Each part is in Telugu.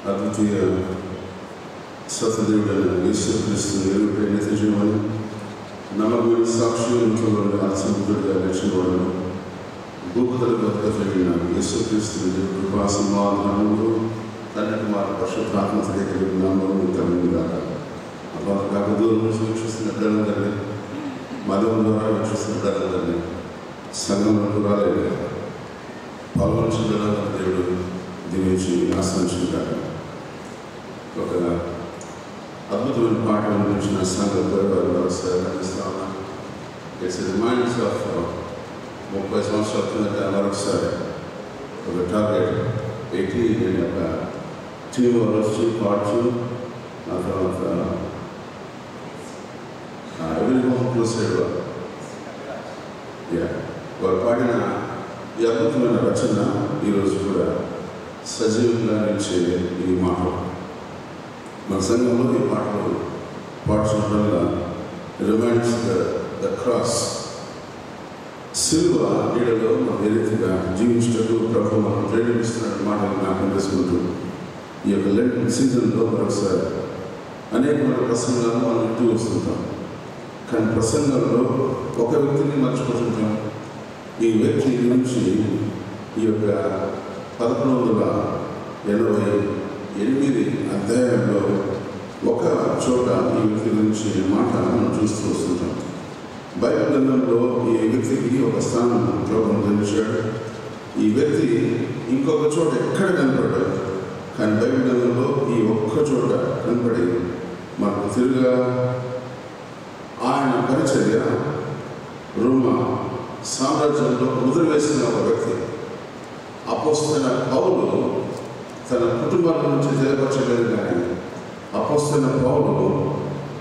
అద్వితీయ సతదేవుడైన యేసుక్రీస్తు నిలువైన నిత్యజీవమని నమ్మకమైన సాక్షులతో ఆశీర్వదితుడిగా నిలిచినవాడను భూపతుల బతుక కలిగిన యేసుక్రీస్తు కృపా సమాధానములు తండ్రి కుమార పరిశుద్ధాత్మ కలిగిన నామములు కలిగినగాక. అలా దూరం నుంచి వీక్షిస్తున్న బిడ్డలందరినీ, మదం ద్వారా వీక్షిస్తున్న బిడ్డలందరినీ, సంఘంలో రాలేదు పాల్గొన దేవుడు దీవించి ఆశ్రయించుకుంటారు. ఒక అద్భుతమైన పాట అందించిన సంఘ గౌరవాలు మరొకసారి అందిస్తా ఉన్నాను. ఇట్స్ రిమైండ్స్ ఆఫ్ 30 సంవత్సరాల కిందట మరొకసారి ఒక టార్గెట్ 80 నేను ఒక టీమ్ వచ్చి పాడుచు ఆ తర్వాత ఎవరి హోమ్ క్లోసైడ్ వారు పాడిన ఈ అద్భుతమైన రచన ఈరోజు కూడా సజీవంగా నిలిచే ఈ మాటలు మన సంఘంలో ఈ పాటలు పాడుచడం వల్ల రిమైండ్స్ ద క్రాస్ సిలువ నీడలో మనం ఏ రీతిగా జీవించటకు ప్రభు మనం ప్రేరేపిస్తున్న మాటలు జ్ఞాపకం చేసుకుంటూ ఈ యొక్క లెంట్ సీజన్లో మరొకసారి అనేకమైన ప్రసంగాలు మనం వింటూ వస్తుంటాం. కానీ ప్రసంగాల్లో ఒక వ్యక్తిని మర్చిపోతుంటాం. ఈ వ్యక్తి గురించి ఈ యొక్క 1188 అధ్యాయంలో ఒక చోట ఈ వ్యక్తి గురించి మాట మనం చూస్తూ వస్తుంటాం. బైబిల్ గ్రంథంలో ఈ వ్యక్తికి ఒక స్థానం ప్రభువు అందించాడు. ఈ వ్యక్తి ఇంకొక చోట ఎక్కడ కనపడ్డాడు, కానీ బైబిల్ గ్రంథంలో ఈ ఒక్క చోట కనపడి మనకు తిరుగా ఆయన పరిచర్య రోమా సామ్రాజ్యంలో ముద్రవేసిన ఒక వ్యక్తి. అపోస్తలుడైన పౌలు తన కుటుంబాల నుంచి తెలియపరచలేదు, కానీ అపోస్తలుడైన పౌలు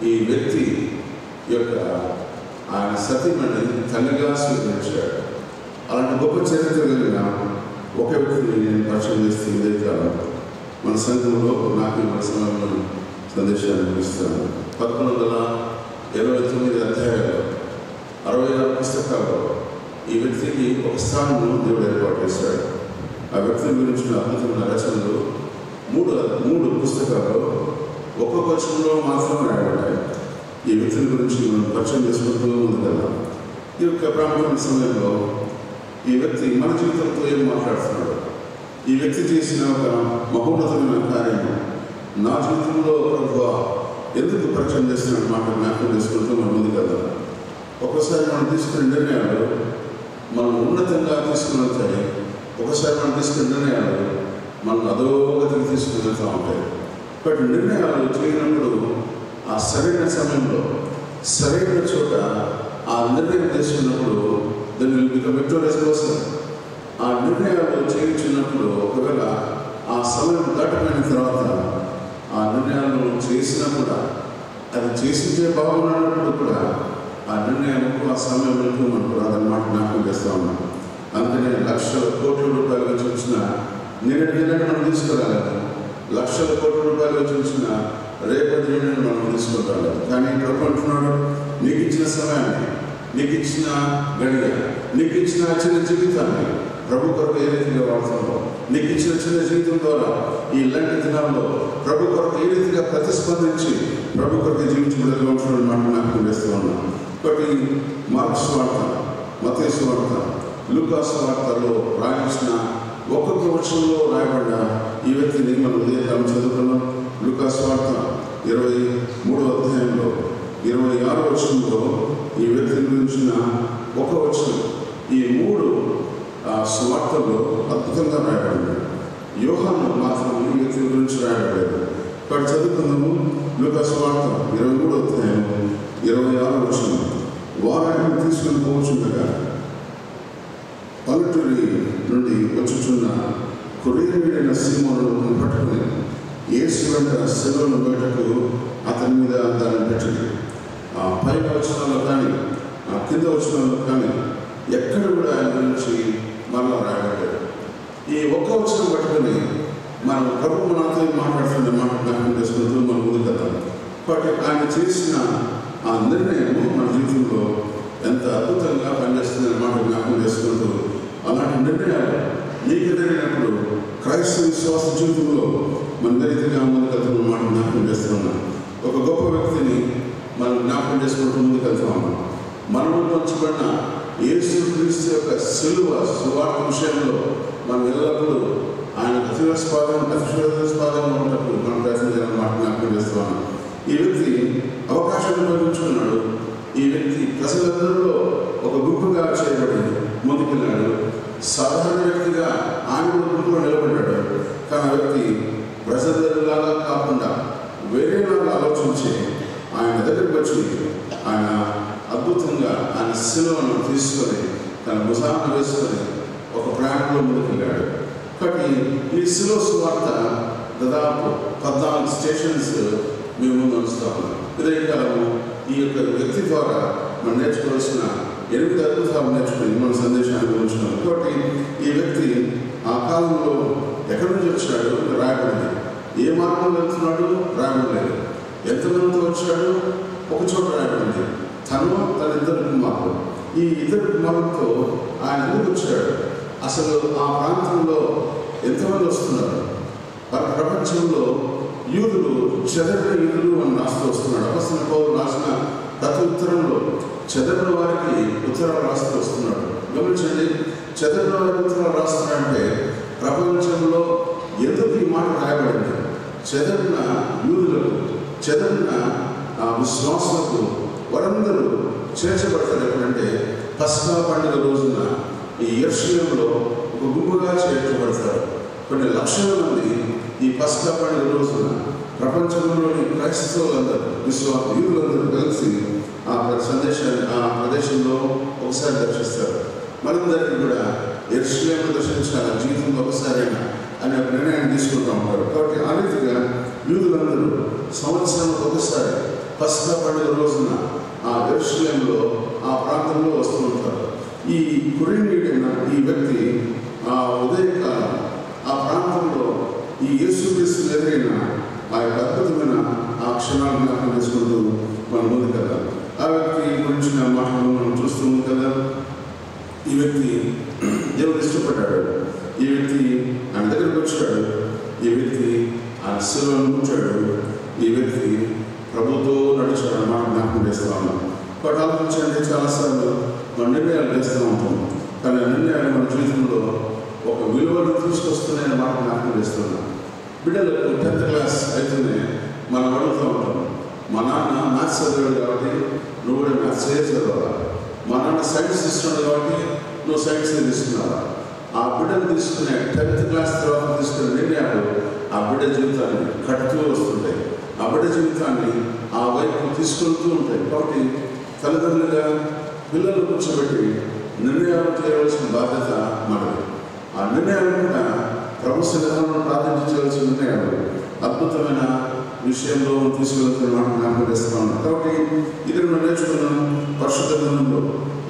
ఈ వ్యక్తి యొక్క ఆయన సతీమణి తల్లిగా స్వీకరించాడు. అలాంటి గొప్ప చరిత్ర కలిగిన ఒక వ్యక్తిని నేను పరిచయం చేస్తే ఇదైతే మన సంఘంలో నాకు మన సమయంలో సందేశాన్ని ముగిస్తాను. 1129 అధ్యాయాల్లో 66 పుస్తకాల్లో ఈ వ్యక్తికి ఒక స్థానం దేవుడు ఏర్పాటు చేశాడు. ఆ వ్యక్తి గురించిన అద్భుతమైన రచనలు 3 పుస్తకాల్లో ఒక్కొక్క వచనంలో మాత్రం రాయబడ్డాయి. ఈ వ్యక్తిని గురించి మనం పరిచయం చేసుకుంటూ ఉంది కదా. ఈ యొక్క ప్రాముఖ్యమైన సమయంలో ఈ వ్యక్తి మన జీవితంతో ఏం మాట్లాడుతున్నాడు, ఈ వ్యక్తి చేసిన ఒక మహోన్నతమైన కార్యం నా జీవితంలో ప్రభువా ఎందుకు పరిచయం చేస్తున్న మాట జ్ఞాపకం చేసుకుంటూ మనం ఉంది కదా. ఒకసారి మనం తీసుకునే నిర్ణయాలు మనం ఉన్నతంగా తీసుకుని, ఒకసారి మనం తీసుకునే నిర్ణయాలు మనం అధోగతికి తీసుకుని వెళ్తూ ఉంటాయి. బట్ నిర్ణయాలు చేయనప్పుడు ఆ సరైన సమయంలో సరైన చోట ఆ నిర్ణయం తీసుకున్నప్పుడు దాన్ని విల్ బికమ్ విక్టోరియస్ పర్సన్. ఆ నిర్ణయాలు చేయించినప్పుడు ఒకవేళ ఆ సమయం దాటిపోయిన తర్వాత ఆ నిర్ణయాలు చేసినా కూడా అది చేసించే బాగున్నప్పుడు కూడా ఆ నిర్ణయాలకు ఆ సమయంలో మనకు రాదన్నమాట జ్ఞాపకం చేస్తూ ఉన్నాం. అందుకనే లక్షల కోట్ల రూపాయలు వచ్చిన నిన్నటి మనం తీసుకురాలేదు, లక్షల కోట్ల రూపాయలు వచ్చిన రేపటి నిర్ణయం మనం తీసుకుంటాం. కానీ ప్రభు అంటున్నాడు, నీకు ఇచ్చిన సమయాన్ని, నీకు ఇచ్చిన గడియ, నీకు ఇచ్చిన చిన్న జీవితాన్ని ప్రభు కొరకు ఏ రీతిగా వాడుతున్నావు, నీకు ఇచ్చిన చిన్న జీవితం ద్వారా ఈ ఇలాంటి దినాల్లో ప్రభు కొరకు ఏ రీతిగా ప్రతిస్పందించి ప్రభు కొరకు జీవించబడిగా ఉంటున్న మాట జ్ఞాపకం చేస్తూ ఉన్నాం. కాబట్టి మార్క్స్ వార్త, మత్తయి వార్త, లూకా వార్తలో రాయించిన ఒక్కొక్క వచనంలో రాయబడ్డ ఈ వ్యక్తిని మనం ఉదయకాలం చదువుకున్నాం. లూకా వార్త 23వ అధ్యాయంలో 26వ వచనంలో ఈ వ్యక్తి గురించిన ఒక వచనం ఈ 3 సువార్తల్లో అద్భుతంగా రాయబడింది. యోహాను మాత్రం ఈ వ్యక్తి గురించి రాయబడలేదు. ఇక్కడ చదువుకుందాము. లూకా వార్త 23వ అధ్యాయం 26వ వచనం. వారాన్ని తీసుకుని పోవచ్చుండగా పల్లెటూరి నుండి వచ్చుచున్న కొరియైన సీమోనును పట్టుకుని యేసు వెంట శిలువను బయటకు అతని మీద దాన్ని పెట్టింది. పైన వచనాల్లో కానీ కింద వచనాల్లో కానీ ఎక్కడ కూడా ఆయన గురించి మరలా రాయబడ్డాడు. ఈ ఒక్క వచనం పట్టుకుని మనం ప్రభు మనతో మాట్లాడుతున్న మాట జ్ఞాపకం చేసుకుంటూ మనం ముందు కదా. కాబట్టి ఆయన చేసిన ఆ నిర్ణయము మన జీవితంలో ఎంత అద్భుతంగా పనిచేస్తుందని మాట జ్ఞాపకం చేసుకుంటూ అలాంటి నిర్ణయాలు మీకు ఎదురైనప్పుడు క్రైస్తవ విశ్వాస జీవితంలో మన రీతిగా ముందుకెళ్తున్న మాట జ్ఞాపకం చేస్తున్నాం. ఒక గొప్ప వ్యక్తిని మనం జ్ఞాపకం చేసుకుంటూ ముందుకెళ్తున్నాం. మనలో ఉంచబడిన యేసు క్రీస్తు యొక్క సిలువ సువార్త విషయంలో మనం ఎల్లప్పుడూ ఆయన అతిశయోస్పాదంగా ఉన్నట్టు మనం ప్రయత్నం చేయాలని మాట జ్ఞాపకం చేస్తున్నాం. ఈ వ్యక్తి అవకాశాన్ని ఉపయోగించుకున్నాడు. ఈ వ్యక్తి ప్రజలందరిలో ఒక గుంపుగా చేయబడి ముందుకెళ్ళాడు. సాధారణ వ్యక్తిగా ఆయన గుంపులో నిలబడ్డాడు. కానీ ఆ వ్యక్తి ప్రజలలాగా కాకుండా వేరేలాగా ఆలోచించి ఆయన దగ్గరికి వచ్చి ఆయన అద్భుతంగా ఆయన సిలువను తీసుకొని తన భుజాన వేసుకొని ఒక ప్రయాణంలో ముందుకెళ్ళాడు. కాబట్టి ఈ సిలువ సువార్త దాదాపు 14 స్టేషన్స్ మేము ముందు ఉంచుతా ఉన్నాం. ఇదే కాలము ఈ యొక్క వ్యక్తి ద్వారా మనం నేర్చుకోవాల్సిన 8 అద్భుతాలు నేర్చుకుని మన సందేశాన్ని ఉంచున్నాం. కాబట్టి ఈ వ్యక్తి ఆ కాలంలో ఎక్కడి నుంచి వచ్చాడు రాయబడింది. ఏ మార్గంలో వెళ్తున్నాడు రాయబడలేదు. ఎంతమందితో వచ్చాడు ఒక చోట రాయబడింది. తను తన 2 కుమారులు. ఈ 2 కుమారులతో ఆయన ఎందుకు వచ్చాడు? అసలు ఆ ప్రాంతంలో ఎంతమంది వస్తున్నారు? ప్రపంచంలో యూదులు చెదరిన యూదులు అని రాస్తూ వస్తున్నాడు. అపొస్తలుడైన పౌలు రాసిన ప్రతి ఉత్తరంలో చెదరిన వారికి ఉత్తరాలు రాస్తూ వస్తున్నాడు. గమనించండి, చెదరిన వారికి ఉత్తరాలు రాస్తున్నాడంటే ప్రపంచంలో ఎందుకు ఈ మాట రాయబడింది? చెదరిన యూదులకు, చెదరిన విశ్వాసులకు వారందరూ చేర్చబడతారు. ఎప్పుడంటే పస్కా పండుగ రోజున ఈ యెరూషలేములో ఒక గుంపుగా చేర్చబడతారు. కొన్ని లక్షల మంది ఈ పస్కా పండుగ రోజున ప్రపంచంలోని క్రైస్తవులందరూ యూదులందరూ కలిసి ఆ ప్రదేశంలో ఒకసారి దర్శిస్తారు. మనందరికీ కూడా యెరూషలేమును దర్శించాలి జీవితంలో ఒకసారైనా అనే ఒక నిర్ణయాన్ని తీసుకుంటూ ఉంటారు. కాబట్టి ఆ రీతిగా యూదులందరూ సంవత్సరానికి ఒకసారి పస్కా పండుగ రోజున ఆ యెరూషలేములో ఆ ప్రాంతంలో వస్తూ ఉంటారు. ఈ కురేనీయుడైన ఈ వ్యక్తి ఆ ఉదయకాలం ఆ ప్రాంతంలో ఈ యేసుక్రీస్తు ఎదురైన ఆ యొక్క అద్భుతమైన ఆ క్షణాలను జ్ఞాపకం చేసుకుంటూ మనం ముందుకెళ్దాం. ఆ వ్యక్తి గురించిన మాటలు మనం చూస్తూ ముందుకెళ్దాం. ఈ వ్యక్తి దేవుడు ఇష్టపడ్డాడు. ఈ వ్యక్తి ఆయన దగ్గరికి వచ్చాడు. ఈ వ్యక్తి ఆయన సిలువను కూర్చాడు. ఈ వ్యక్తి ప్రభుతో నడిచాడు అన్నమాట జ్ఞాపకం చేస్తూ ఉన్నాం. బట్ ఆలోచించండి, చాలాసార్లు మన నిర్ణయాలు చేస్తూ ఉంటాం. కానీ ఆ నిర్ణయాలు మన జీవితంలో ఒక విలువను తీసుకొస్తున్నాయని మాట జ్ఞాపకం చేస్తున్నాం. బిడ్డలకు 10th క్లాస్ అయితేనే మనం అడుగుతూ ఉంటాం, మా నాన్న మ్యాథ్స్ చదివాడు కాబట్టి నువ్వు కూడా మ్యాథ్స్ చదవాలా? మా నాన్న సైన్స్ తీసుకున్నాడు కాబట్టి నువ్వు సైన్స్ తీసుకున్నావా? ఆ బిడ్డను తీసుకునే 10th క్లాస్ తర్వాత తీసుకునే నిర్ణయాలు ఆ బిడ్డ జీవితాన్ని కట్టుతూ వస్తుంటాయి. ఆ బిడ్డ జీవితాన్ని ఆ వైపు తీసుకెళ్తూ ఉంటాయి. కాబట్టి తల్లిదండ్రులుగా పిల్లలు కూర్చోబెట్టి నిర్ణయాలు చేయవలసిన బాధ్యత మనది. ఆ నిర్ణయాలు కూడా ప్రభు సన్నిధానంలో ప్రార్థించవలసిన నిర్ణయాలు అద్భుతమైన విషయంలో తీసుకెళ్తున్న మాట జ్ఞాపకం చేస్తూ ఉన్నాం. కాబట్టి ఇది మనం నేర్చుకున్నాం. పరిశుద్ధ గ్రంథంలో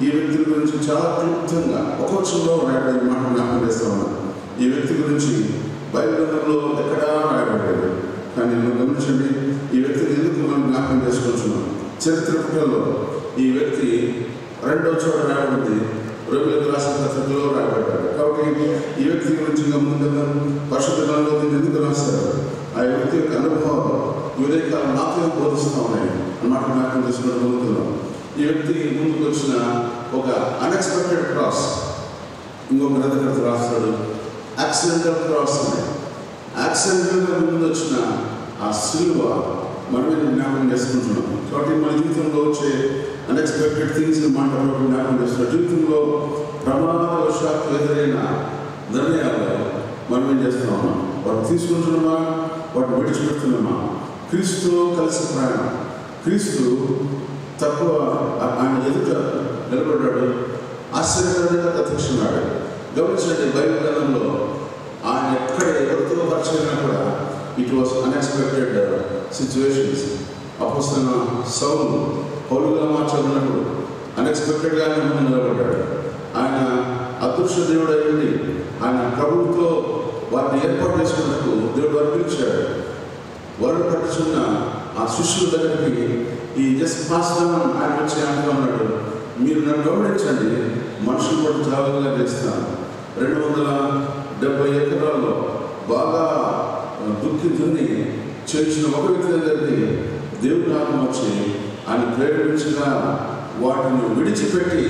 ఈ వ్యక్తి గురించి చాలా క్లుప్తంగా ఒక వచనంలో రాయబడిన మాట జ్ఞాపకం చేస్తూ ఉన్నాం. ఈ వ్యక్తి గురించి బైబిల్ గ్రంథంలో ఎక్కడా రాయబడలేదు. కానీ మనం గమనించండి, ఈ వ్యక్తిని ఎందుకు మనం జ్ఞాపకం చేసుకుంటున్నాం? చరిత్ర పుటల్లో ఈ వ్యక్తి 2వ చోట రాయబడింది. రోమిలకు రాసిన పత్రికలో రాయబడ్డాడు. కాబట్టి ఈ వ్యక్తి గురించి ముందుగా పరిశుద్ధ గ్రంథంలో ఎందుకు రాస్తారు? ఆ వ్యక్తి యొక్క అనుభవాలు ఉదయకాలం నాతో బోధిస్తూ ఉన్నాయి అన్నమాట జ్ఞాపకం చేసుకుని ముందుకున్నాం. ఈ వ్యక్తి ముందుకు వచ్చిన ఒక అన్ఎక్స్పెక్టెడ్ క్రాస్, ఇంకొక గ్రంథకర్త రాస్తాడు యాక్సిడెంటల్ క్రాస్ అని. యాక్సిడెంటల్గా ముందు వచ్చిన ఆ సిలువ మనమే జ్ఞాపకం చేసుకుంటున్నాం. కాబట్టి మన జీవితంలో వచ్చే అన్ఎక్స్పెక్టెడ్ థింగ్స్ మాట్లాడడం జ్ఞాపకం చేస్తున్నాం. జీవితంలో ప్రమాదవశాత్తు ఎదురైన నిర్ణయాలు మనం ఏం చేస్తున్నామా? వాటిని తీసుకుంటున్నామా? వాటిని విడిచిపెడుతున్నామా? క్రీస్తుతో కలిసి ప్రయాణం. క్రీస్తు తక్కువ ఆయన ఎదుట నిలబడ్డాడు. ఆశ్చర్యకరంగా ప్రత్యక్షనాడు. గమనించండి, బైబిల్ గ్రంథంలో ఆయన ఎక్కడ ఎవరితో పరిచయం కూడా ఇట్ వాస్ అన్ఎక్స్పెక్టెడ్ సిచ్యువేషన్స్. అపొస్తలుడైన సౌలు పౌలుగా మార్చబడినప్పుడు అన్ఎక్స్పెక్టెడ్గా ఆయన ముందు నిలబడ్డాడు. ఆయన అదృశ్య దేవుడు అయ్యింది. ఆయన ప్రభుత్వంతో వారిని ఏర్పాటు చేసుకున్నట్టు దేవుడు వారు పిలిచాడు. వారు పట్టుచున్న ఆ శిష్యుల దగ్గరికి ఈ జస్ట్ పాస్ ఆయన వచ్చి అంటూ ఉన్నాడు, మీరు నన్ను గమనించండి, మనుషులు కూడా జాగ్రత్తగా చేస్తాను. 270 ఎకరాల్లో బాగా దున్ని చేర్చిన ఒక వ్యక్తి దగ్గరికి దేవుడి నామం వచ్చి ఆయన ప్రేరేపించిన వాటిని విడిచిపెట్టి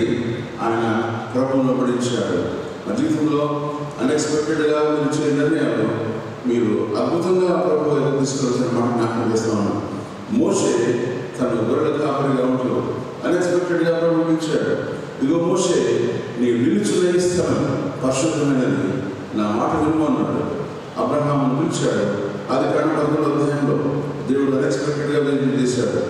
ఆయన ప్రభువును వెంబడించాడు. మా జీవితంలో అన్ఎక్స్పెక్టెడ్గా మీరు చేయ నిర్ణయాలు మీరు అద్భుతంగా ప్రభు తీసుకురావాల్సిన మాట జ్ఞాపకం చేస్తా ఉన్నాను. మోషే తను గొర్రెల కాపరిగా ఉంటూ అన్ఎక్స్పెక్టెడ్గా ప్రారంభించాడు. ఇదిగో మోషే నీ నిలుచున్న స్థలం పరిశుద్ధమైనది, నా మాట వినుమన్నాడు. అబ్రహామును పిలిచాడు. ఆదికాండం 11వ అధ్యాయంలో దేవుడు అన్ఎక్స్పెక్టెడ్గా వెలుగు చేశాడు.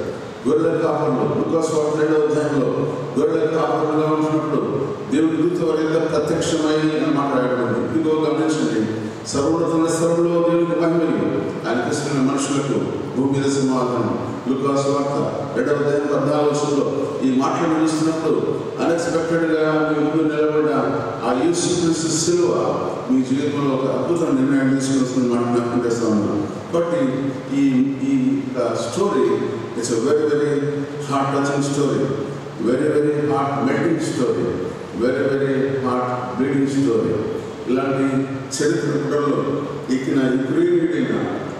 గొర్రెల కాపరులు లూకాసు వార్త 2వ అధ్యాయంలో గొర్రెల కాపరులుగా ఉంటున్నప్పుడు దేవుడి దూత వారితో ప్రత్యక్షమై అని మాట్లాడబడింది. ఇదిగో గమనించండి, సర్వోన్నత స్థలంలో దేవునికి మహిమలు, ఆయన కృష్ణ మనుషులకు భూమి మీద సమాధానం. లూకాసు వార్త 2వ అధ్యాయం 14వ ఈ మాటలు చూస్తున్నప్పుడు అన్ఎక్స్పెక్టెడ్గా మీ ముందు నిలబడిన ఆ యేసుక్రీస్తు శిలువ మీ జీవితంలో ఒక అద్భుతమైన నిర్ణయం తీసుకుని వస్తుంది మాట జ్ఞాపకం చేస్తా ఉన్నాను. కాబట్టి ఈ story it's a very very heart touching story, very very heart melting story, very very heart bleeding story. ఇలాంటి చరిత్ర పుటల్లో ఎక్కిన ఈ క్రియేటివ్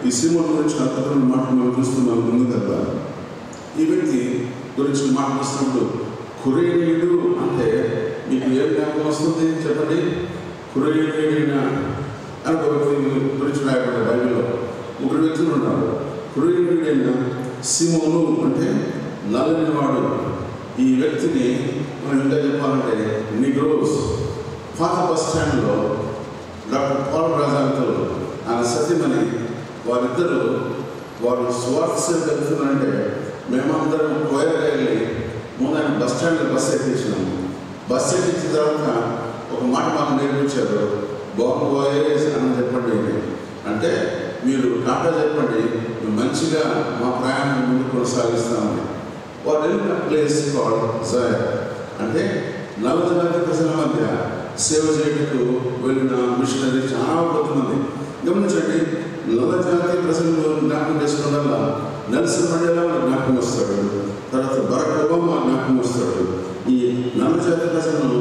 ఈ సీమోను గురించి అద్భుతమైన మాటలు మనం చూస్తూ మనం ముందుకు వెళ్తాం. ఈ వ్యక్తి గురించి మాట్లాడుతున్నప్పుడు కురేనీయుడు అంటే మీకు ఏం జ్ఞాపకం వస్తుంది చెప్పండి? కురేనీయుడైన అని ఒక వ్యక్తి గురించి రాయబడ్డ బైబిల్లో 3 వ్యక్తులు ఉన్నారు. కురేనీయుడైన సీమోను అంటే నల్లని వాడు. ఈ వ్యక్తిని మనం ఇంకా చెప్పాలంటే నిగ్రోస్. పాత బస్ స్టాండ్లో డాక్టర్ పాల్ రాజాతో ఆయన సతీమణి వారు స్వార్థ సేవ జరుగుతున్నారంటే మేమందరం కోయగా వెళ్ళి ముందు ఆయన బస్ స్టాండ్లో బస్సు ఎక్కించినాము. బస్సు ఎక్కించిన తర్వాత ఒక మాట మాకు నేర్పించారు, బాంగ్ బాయ్స్ అని చెప్పండి. అంటే మీరు టాటా చెప్పండి, మంచిగా మా ప్రయాణం ముందు కొనసాగిస్తామని. వారు వెళ్ళిన ప్లేస్ కాల్డ్ జయర్, అంటే నల్లజాతి ప్రజల మధ్య సేవ చేయటకు వెళ్ళిన మిషనరీ చాలా మంది. గమనించండి, నల్లజాతి ప్రజలను జ్ఞాపకం చేసుకోవడం వల్ల నెల్సన్ మండేలా జ్ఞాపకం వస్తాడు, తర్వాత బరాక్ ఒబామా జ్ఞాపకం వస్తాడు. ఈ నల్లజాతి ప్రజలను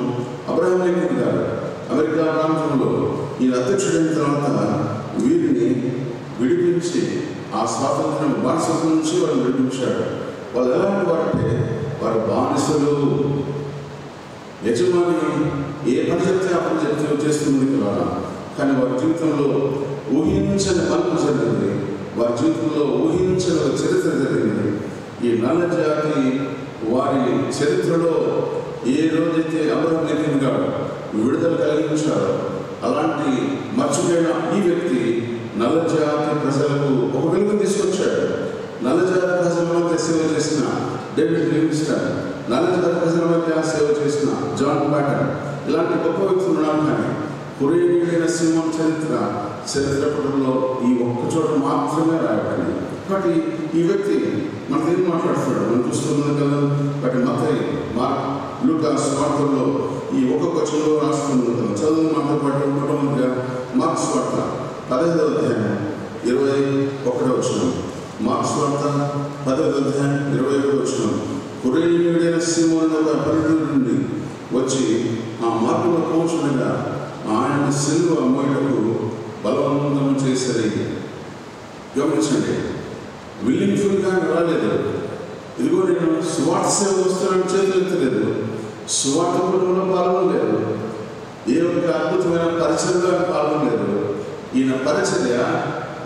అబ్రహాం లింకన్ గారు అమెరికా ప్రాంతంలో ఈయన అధ్యక్షుడైన తర్వాత వీరిని విడిపించి ఆ స్వాతంత్రం బానిసత్వం నుంచి వాళ్ళు విడిపించాడు. వాళ్ళు ఎలాంటి వారంటే వారు బానిసలు. యజమాని ఏ పని చెప్తే ఆ పని చెప్తే చేస్తుంది కదా, కానీ వారి జీవితంలో ఊహించని పనులు జరిగింది, వారి జీవితంలో ఊహించని చరిత్ర జరిగింది. ఈ నల్ల జాతి వారి చరిత్రలో ఏ రోజైతే అబ్రహాం లింకన్ గారు విడుదల కలిగించారో అలాంటి మర్చిపోయిన ఈ వ్యక్తి నల్ల జాతి ప్రజలకు ఒక వెలుగు తీసుకొచ్చాడు. నల్ల జాతి ప్రజల మధ్య సేవ చేసిన డేవిడ్ లివింగ్స్టన్, నల్ల జాతి ప్రజల మధ్య సేవ చేసిన జాన్ ప్యాటన్, ఇలాంటి గొప్ప వ్యక్తులు ఉన్నారు. కానీ కురేనీయుడైన సీమోను చరిత్ర పుటల్లో ఈ ఒక్క చోట మాత్రమే రాయబడింది. కాబట్టి ఈ వ్యక్తి మనతో ఏం మాట్లాడుతున్నాడు మనం చూస్తున్నాం కదా. బట్ మత్తయి, మార్క్, లూకా స్వార్థంలో ఈ ఒక్కొక్క చదువు రాస్తున్నాం కదా. చదువు మనతో పాటు మొట్టమొదటిగా మార్క్ స్వార్థ 15వ అధ్యాయం 21వ వచనం. మార్క్ స్వార్థ 10వ అధ్యాయం 21వ వచనం. కురేనీయుడైన సీమోను పల్లెటూరు నుండి వచ్చి ఆ మార్గంలో కూర్చుండగా ఆయన సిలువ మోయటకు బలవంతం చేసేది. గమనించండి, విల్లింగ్ఫుల్గా రాలేదు. ఇదిగో నేను స్వార్థ సేవ వస్తున్నాను చేతులు ఎత్తలేదు, స్వార్థ కుటుంబంలో పాల్గొనలేదు, ఏ ఒక్క అద్భుతమైన పరిచర్యలో పాల్గొనలేదు. ఈయన పరిచర్య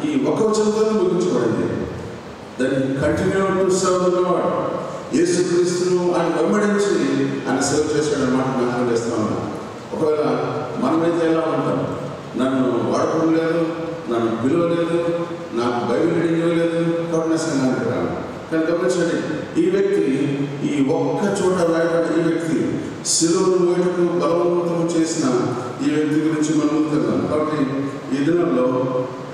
ఈ ఒక్క వచనంతో ముగించబడింది. దాన్ని continue to serve the lord. యేసుక్రీస్తును ఆయన వెంబడించి ఆయన సేవ చేశాడన్నమాట జ్ఞాపకం చేస్తా ఉన్నాను. ఒకవేళ మనమైతే ఎలా ఉంటాం, నన్ను వాడకం లేదు, నన్ను పిలవలేదు, నాకు బైబిల్ రీడింగ్ ఇవ్వలేదు, కోటనేసంగా అంటాను. కానీ గమనించండి, ఈ వ్యక్తి ఈ ఒక్క చోట రాయబడిన ఈ వ్యక్తి శిలువను మోయటకు బలవంతం చేసిన ఈ వ్యక్తి గురించి మనం ముందుకెళ్దాం. కాబట్టి ఈ దినంలో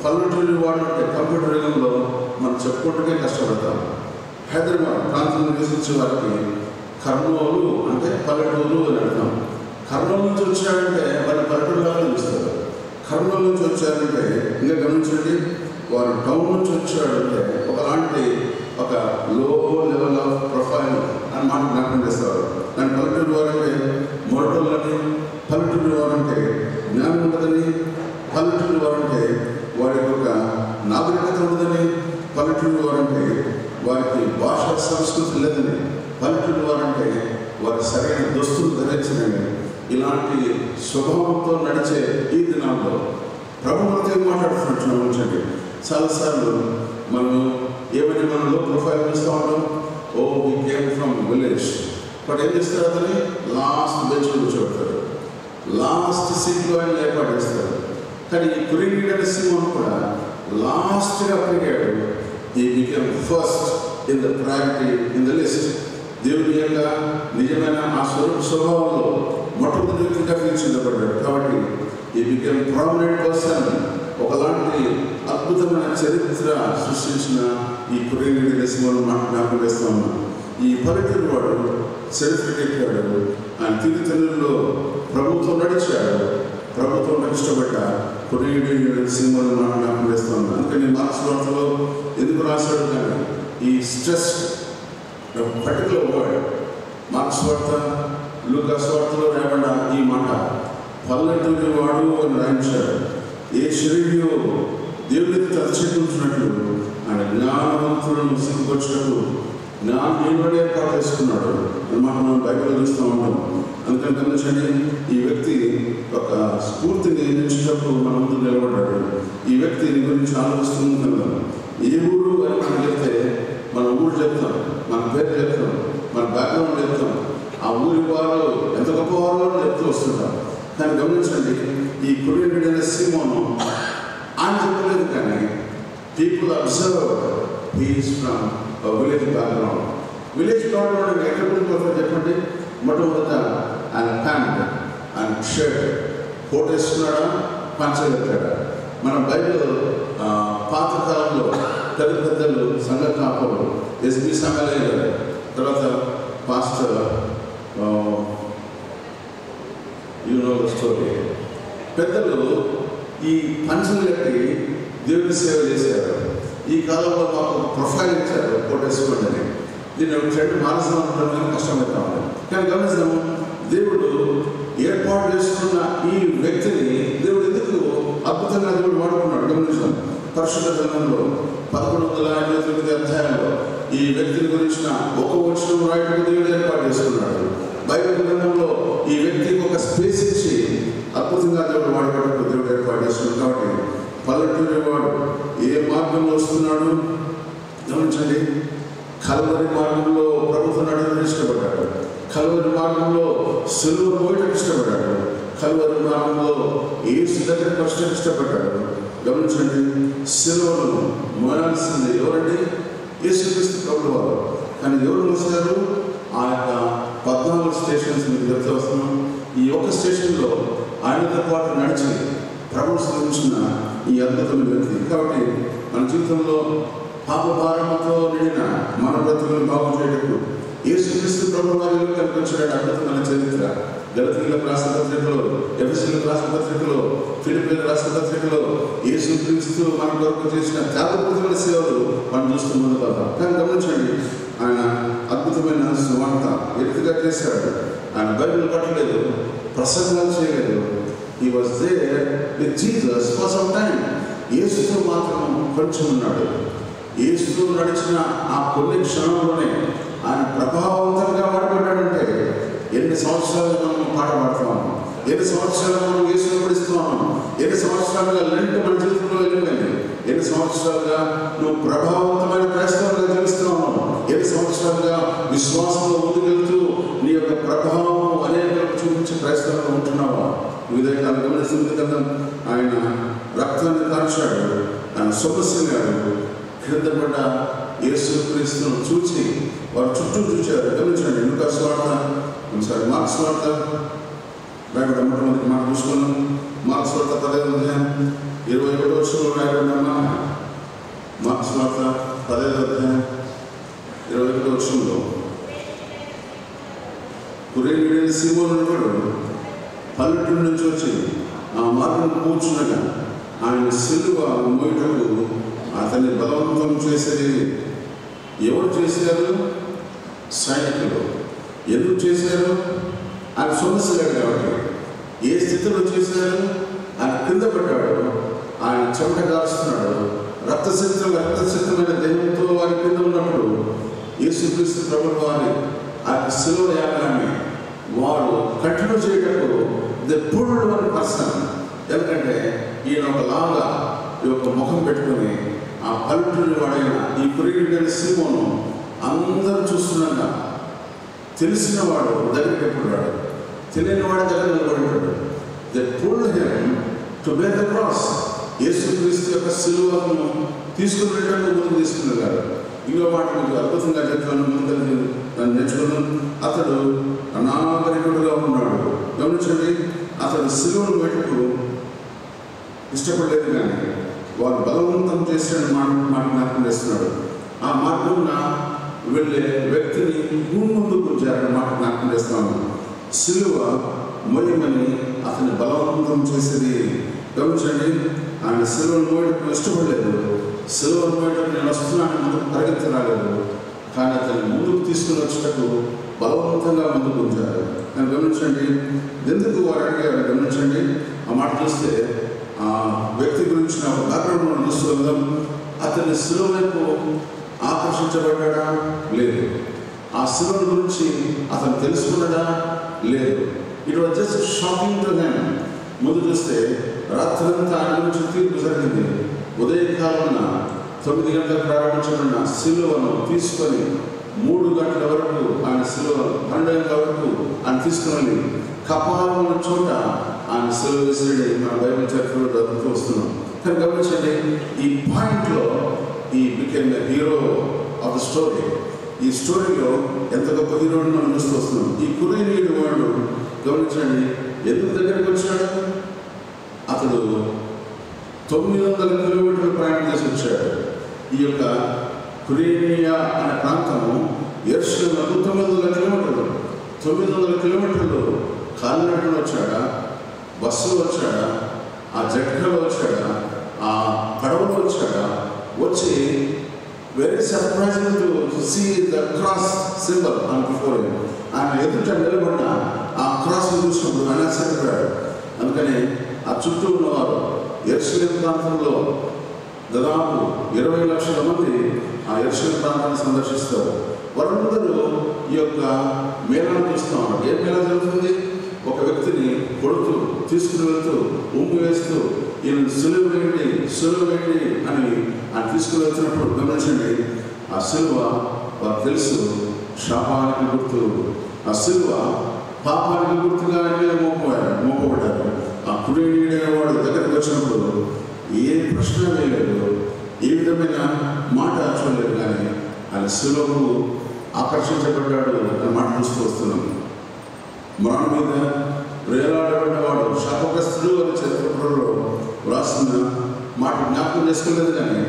పల్లెటూరి వాడంటే కంప్యూటర్ రంగంలో మనం చెప్పుకుంటూనే కష్టపడతాం. హైదరాబాద్ ప్రాంతంలో నివసించే వారికి కర్నూలు అంటే పల్లెటూరు అని అర్థం. కర్నూలు నుంచి వచ్చాడంటే వారి పల్లెటూరులాగా చూస్తారు. కర్నూలు నుంచి వచ్చారంటే ఇంకా గమనించండి, వారు టౌన్ నుంచి వచ్చాడంటే ఒకలాంటి ఒక లో లెవెల్ ఆఫ్ ప్రొఫైల్ అని మాట జ్ఞాపకం చేస్తారు. కానీ పల్లెటూరు వారంటే మొరటోళ్ళని, పల్లెటూరు వారంటే జ్ఞానం ఉండదని, పల్లెటూరు వారంటే వారికి భాష సంస్కృతి లేదని, పల్లెటూరు వారంటే వారి సరైన దుస్తులు ధరించడని, ఇలాంటి స్వభావంతో నడిచే ఈ దినాల్లో ప్రభు మనతో ఏం మాట్లాడుతున్నట్టు ఉంచండి. చాలాసార్లు మనం ఏమైనా మనం లో ప్రొఫైల్ చూస్తూ ఉంటాం. Oh we came from village. But ఏం చేస్తారు, అతని లాస్ట్ బెంచ్ కూర్చోబెడతారు, లాస్ట్ సీట్లో ఆయన ఏర్పాటు చేస్తారు. కానీ ఈ కురేనీయుడైన సీమోను కూడా లాస్ట్గా పెరిగాడు. He became first in the priority in the list. దేవుని యొక్క నిజమైన ఆ స్వభావంలో మొట్టమొదటి వ్యక్తిగా తీర్చిదిద్దబడ్డాడు. కాబట్టి ఈ బికేమ్ ప్రామినెంట్ పర్సన్. ఒకలాంటి అద్భుతమైన చరిత్ర సృష్టించిన ఈ కురేనీయుడైన సీమోను జ్ఞాపకం వేస్తూ ఉన్నాను. ఈ పల్లెటూరు వాడు చరిత్రకి ఎక్కాడు. ఆయన తిరిగితల్లుల్లో ప్రభుత్వం నడిచాడు. ప్రభుత్వం ఇష్టపడ్డ కురేనీయుడైన సీమోను జ్ఞాపకం వేస్తూ ఉన్నాను. అందుకని మార్క్స్ వార్తలో ఎందుకు రాశాడు కానీ ఈ స్ట్రెస్ పర్టికులర్ వర్డ్ మార్క్స్ వార్త, లూకాస్ వార్తలో రాయబడిన ఈ మాట పల్లెటూరి వాడు అని రాయించాడు. ఏ శరీరో దేవుడికి తలచేకూర్చున్నట్లు ఆయన జ్ఞానవంతులను సిగ్గుపరచుటకు జ్ఞానం ఏర్పాటు చేసుకున్నాడు అన్నమాట. మనం బైబిల్లో చూస్తూ ఉంటాం. అందుకని గమనించండి, ఈ వ్యక్తి ఒక స్ఫూర్తిని నిర్మించినప్పుడు మన ముందు నిలబడ్డాడు. ఈ వ్యక్తిని గురించి ఆలోచిస్తుంది కదా. ఏ ఊరు అని మనం చెప్తే మన ఊరు చెప్తాం, మన పేరు చెప్తాం, మన బ్యాక్గ్రౌండ్ చెప్తాం, ఆ ఊరి వారు ఎంత గొప్పవారో చెప్తూ వస్తుంటాం. కానీ గమనించండి, ఈ కురేనీయుడైన సీమోను ఆయన చెప్పలేదు, కానీ people observe he is from village background. Village background ఎక్కడ గురించి వస్తారు చెప్పండి. మొట్టమొదట ఆయన ప్యాంట్, ఆయన షర్ట్, కోట్ వేసుకున్నాడా, పంచగట్టాడా. మన బైబిల్ పాతకాలంలో పెద్దలు సంఘ కాపులు ఎస్బి సంఘాలయ్య గారు, తర్వాత పాస్టర్ స్టోరీ, పెద్దలు ఈ పంచలు కట్టి దేవుని సేవ చేశారు. ఈ కాలంలో మాకు ప్రొఫైల్ ఇచ్చారు, కోటేసుకోండి. దీన్ని ఒక ట్రెండ్ మార్చడం కష్టమవుతా ఉంది. కానీ గమనిస్తాము, దేవుడు ఏర్పాటు చేసుకున్న ఈ వ్యక్తిని దేవుడు ఎందుకు అద్భుతంగా దేవుడు వాడుకున్నాడు. గమనించాం పరిశుద్ధ గ్రంథంలో 1159 అధ్యాయంలో ఈ వ్యక్తిని గురించిన ఒక వచనం రాయడానికి దేవుడు ఏర్పాటు చేసుకున్నాడు. బైబిల్ గ్రంథంలో ఈ వ్యక్తికి ఒక స్పేస్ ఇచ్చి అద్భుతంగా దేవుడు వాడుకోవడానికి దేవుడు ఏర్పాటు చేసుకున్నాడు. కాబట్టి పల్లెటూరి వాడు ఏ మార్గంలో వస్తున్నాడు గమనించండి. కల్వరి మార్గంలో ప్రభుత్వం నడవడానికి ఇష్టపడ్డాడు. కల్వరి మార్గంలో సిలువ మోయడానికి ఇష్టపడ్డాడు. కల్వరి మార్గంలో యేసు దగ్గరికి వచ్చడానికి ఇష్టపడ్డాడు. గమనించండి, సిలువను మోయాల్సింది ఎవరండి? యేసుక్రీస్తు ప్రభువు వారు. కానీ ఎవరు మోసారు? ఆ యొక్క 14 స్టేషన్స్ మీకు చెప్తే వస్తున్నాం. ఈ ఒక్క స్టేషన్లో ఆయనతో పాటు నడిచి ప్రభువు శ్రమించిన ఈ అద్భుతమైన వ్యక్తి. కాబట్టి మన జీవితంలో పాప భారంతో నిండిన మన బ్రతుకులను బాగు చేయటకు యేసుక్రీస్తు ప్రభువు వారి కనిపించిన అద్భుతమైన చరిత్ర గలతీయులకు రాసిన పత్రికలో, ఎఫెసీయులకు రాసిన పత్రికలో, ఫిలిప్పీయులకు రాసిన పత్రికలో యేసుక్రీస్తు మన కొరకు చేసిన త్యాగపూరితమైన సేవలు మనం చూస్తున్న కదా. కానీ గమనించండి, ఆయన అద్భుతమైన సువార్త ఎత్తుగా చేశాడు. ఆయన బైబిల్ పట్టలేదు, ప్రసంగాలు చేయలేదు. He was there with Jesus for some time. యేసుతో మాత్రం కొంచెం ఉన్నాడు. యేసుతో నడిచిన ఆ కొన్ని క్షణంలోనే ఆయన ప్రభావవంతంగా వాడబడ్డాడంటే ఎన్ని సంవత్సరాలుగా మనం పాట పాడుతున్నాము, ఎన్ని సంవత్సరాలుగా మనం యేసును పడిస్తున్నాము, ఎన్ని సంవత్సరాలుగా లెంట్ మన జీవితంలో వెళ్ళిపోయింది, ఎన్ని సంవత్సరాలుగా నువ్వు ప్రభావవంతమైన క్రైస్తవులుగా జీవిస్తున్నావు, ఎన్ని సంవత్సరాలుగా విశ్వాసంలో ముందుకెళ్తూ నీ యొక్క ప్రభావం అనేకలకు చూపించే క్రైస్తవులుగా ఉంటున్నావా? విధంగా గమనిస్తుంది కదా. ఆయన రక్తాన్ని కార్చాడు, ఆయన సొగసిల్లాడు. క్రింద పడ్డ యేసుక్రీస్తును చూసి వారు చుట్టూ చూశారు. గమనించండి, లూకాస్ వార్త, మార్క్స్ వార్త రాయబడ్డ మొట్టమొదటి మాట చూసుకున్నాం. మార్క్స్ వార్త 15 వచనంలో రాయబడినమ్మా. మార్క్స్ వార్త 15 వచనంలో కురేనీయుడైన సీమోను అనేవాడు పల్లెటూరు నుంచి వచ్చి ఆ మార్గం కూర్చున్నగా ఆయన సిలువ మోయటకు అతన్ని బలవంతం చేసేది ఎవరు చేశారు? సైనికులు. ఎందుకు చేశారు? ఆయన సొగసిల్లాడు కాబట్టి. ఏ స్థితిలో చేశారు? ఆయన కింద పడ్డాడు, ఆయన చెమట కాలుస్తున్నాడు, రక్తసిద్ధమైన దేహంతో వారి కింద ఉన్నప్పుడు యేసుక్రీస్తు ప్రభువు వారి ఆ శిలువ యాగాన్ని వారు కంటిన్యూ చేయటకు ది పుల్డ్ వన్ పర్సన్. ఎందుకంటే ఈయన ఒకలాగా ఈ యొక్క ముఖం పెట్టుకుని ఆ పల్లెటూరి వాడైన ఈ కురేనీయుడైన సీమోను అందరూ చూస్తున్నాగా తెలిసిన వాడు దగ్గరికి ఎప్పుడు రాడు, తెలియని వాడి దగ్గర నిలబడినాడు. They pulled him to bear the cross. యేసుక్రీస్తు యొక్క సిలువను తీసుకుని వెళ్ళడానికి ముందుకు తీసుకున్నారు. ఇంకో మాట మీకు అద్భుతంగా చెప్తాను, ముందు నేర్చుకున్నాను. అతడు అనాగరికుడుగా ఉన్నాడు. గమనించండి, అతడు సిలువను పెట్టుకు ఇష్టపడలేదు, కానీ వారు బలవంతం చేసిన మాట జ్ఞాపకం చేస్తున్నాడు. ఆ మార్గంన వెళ్ళే వ్యక్తిని ముందుకు చేరని మాట జ్ఞాపకం చేస్తాను. సిలువ మోయమని అతని బలవంతం చేసేది. గమనించండి, ఆయన సిలువను మోయటం ఇష్టపడలేదు. సిలువను మోయటం నేను వస్తున్నాను ముందుకు పరిగెత్తి రాలేదు, కానీ అతన్ని ముందుకు తీసుకుని వచ్చేటప్పుడు బలవంతంగా ముందుకు ఉంచారు. కానీ గమనించండి, ఎందుకు వారు అడిగారు? గమనించండి, ఆ మాట చూస్తే ఆ వ్యక్తి గురించి నాకు బ్యాక్గ్రౌండ్ మనం చూస్తున్నాం. అతని సిలువ వైపు ఆకర్షించబడ్డా? లేదు. ఆ సిలువ గురించి అతను తెలుసుకున్నాడా? లేదు. It was just shocking to him. ముందు చూస్తే రాత్రంతా ఆయన గురించి తీర్పు జరిగింది. ఉదయకాలమున 9 గంటలకు ప్రారంభించబడిన సిలువను తీసుకొని 3 గంటల వరకు ఆయన సిలువ 12 గంటల వరకు ఆయన తీసుకుని కపాలం ఉన్న చోట ఆయన సిలువ విసిరి మన బైబిల్ చరిత్రలో చదువుతూ వస్తున్నాం. కానీ గమనించండి, ఈ పాయింట్లో ఈ became the hero of the story. ఈ స్టోరీలో ఎంత గొప్ప హీరోని మనం చూస్తూ వస్తున్నాం. ఈ కురేనీయుడు వాడు గమనించండి, ఎందుకు దగ్గరికి వచ్చాడు? అతడు 900 కిలోమీటర్లు ప్రయాణం చేసి వచ్చాడు. ఈ యొక్క కురేనియా అనే ప్రాంతము యెరూషలేముకు 900 కిలోమీటర్లు. 900 కిలోమీటర్లు కాలినడకన వచ్చాడా, బస్సులో వచ్చాడా, ఆ జట్కలో వచ్చాడా, ఆ పడవలో వచ్చాడా? వచ్చి very surprising to see the cross symbol on before him. ఆయన ఎదుట నిలబడిన ఆ క్రాస్ను చూసినప్పుడు ఆయన ఆశ్చర్యపోయాడు. అందుకని ఆ చుట్టూ ఉన్నవారు యెరూషలేము ప్రాంతంలో దాదాపు 20 లక్షల మంది ఆ యెరూషలేము ప్రాంతాన్ని సందర్శిస్తారు. వారందరూ ఈ యొక్క మేళాను చూస్తూ ఉన్నారు. ఏ మేళా జరుగుతుంది? ఒక వ్యక్తిని కొడుతూ తీసుకుని వెళ్తూ ఉమ్ము వేస్తూ ఈయన సిలువ వేయండి అని ఆయన తీసుకుని వెళ్తున్నప్పుడు గమనించండి, ఆ సిలువ వారు తెలుసు శాపానికి గుర్తు. ఆ సిలువ పాపానికి గుర్తుగా ఆయన మోపబడ్డారు. ఆ కురేనీయుడైన వాడు దగ్గరికి వచ్చినప్పుడు ఏ ప్రశ్న వేయలేదు, ఏ విధమైన మాట చూడలేదు, కానీ ఆయన సిలువకు ఆకర్షించబడ్డాడు అని మాట చూస్తూ వస్తున్నాం. మరణం మీద వేలాడబడ్డవాడు శాపగ్రస్తుడు అని చరిత్రలో వ్రాస్తున్న మాట జ్ఞాపకం చేసుకోలేదు, కానీ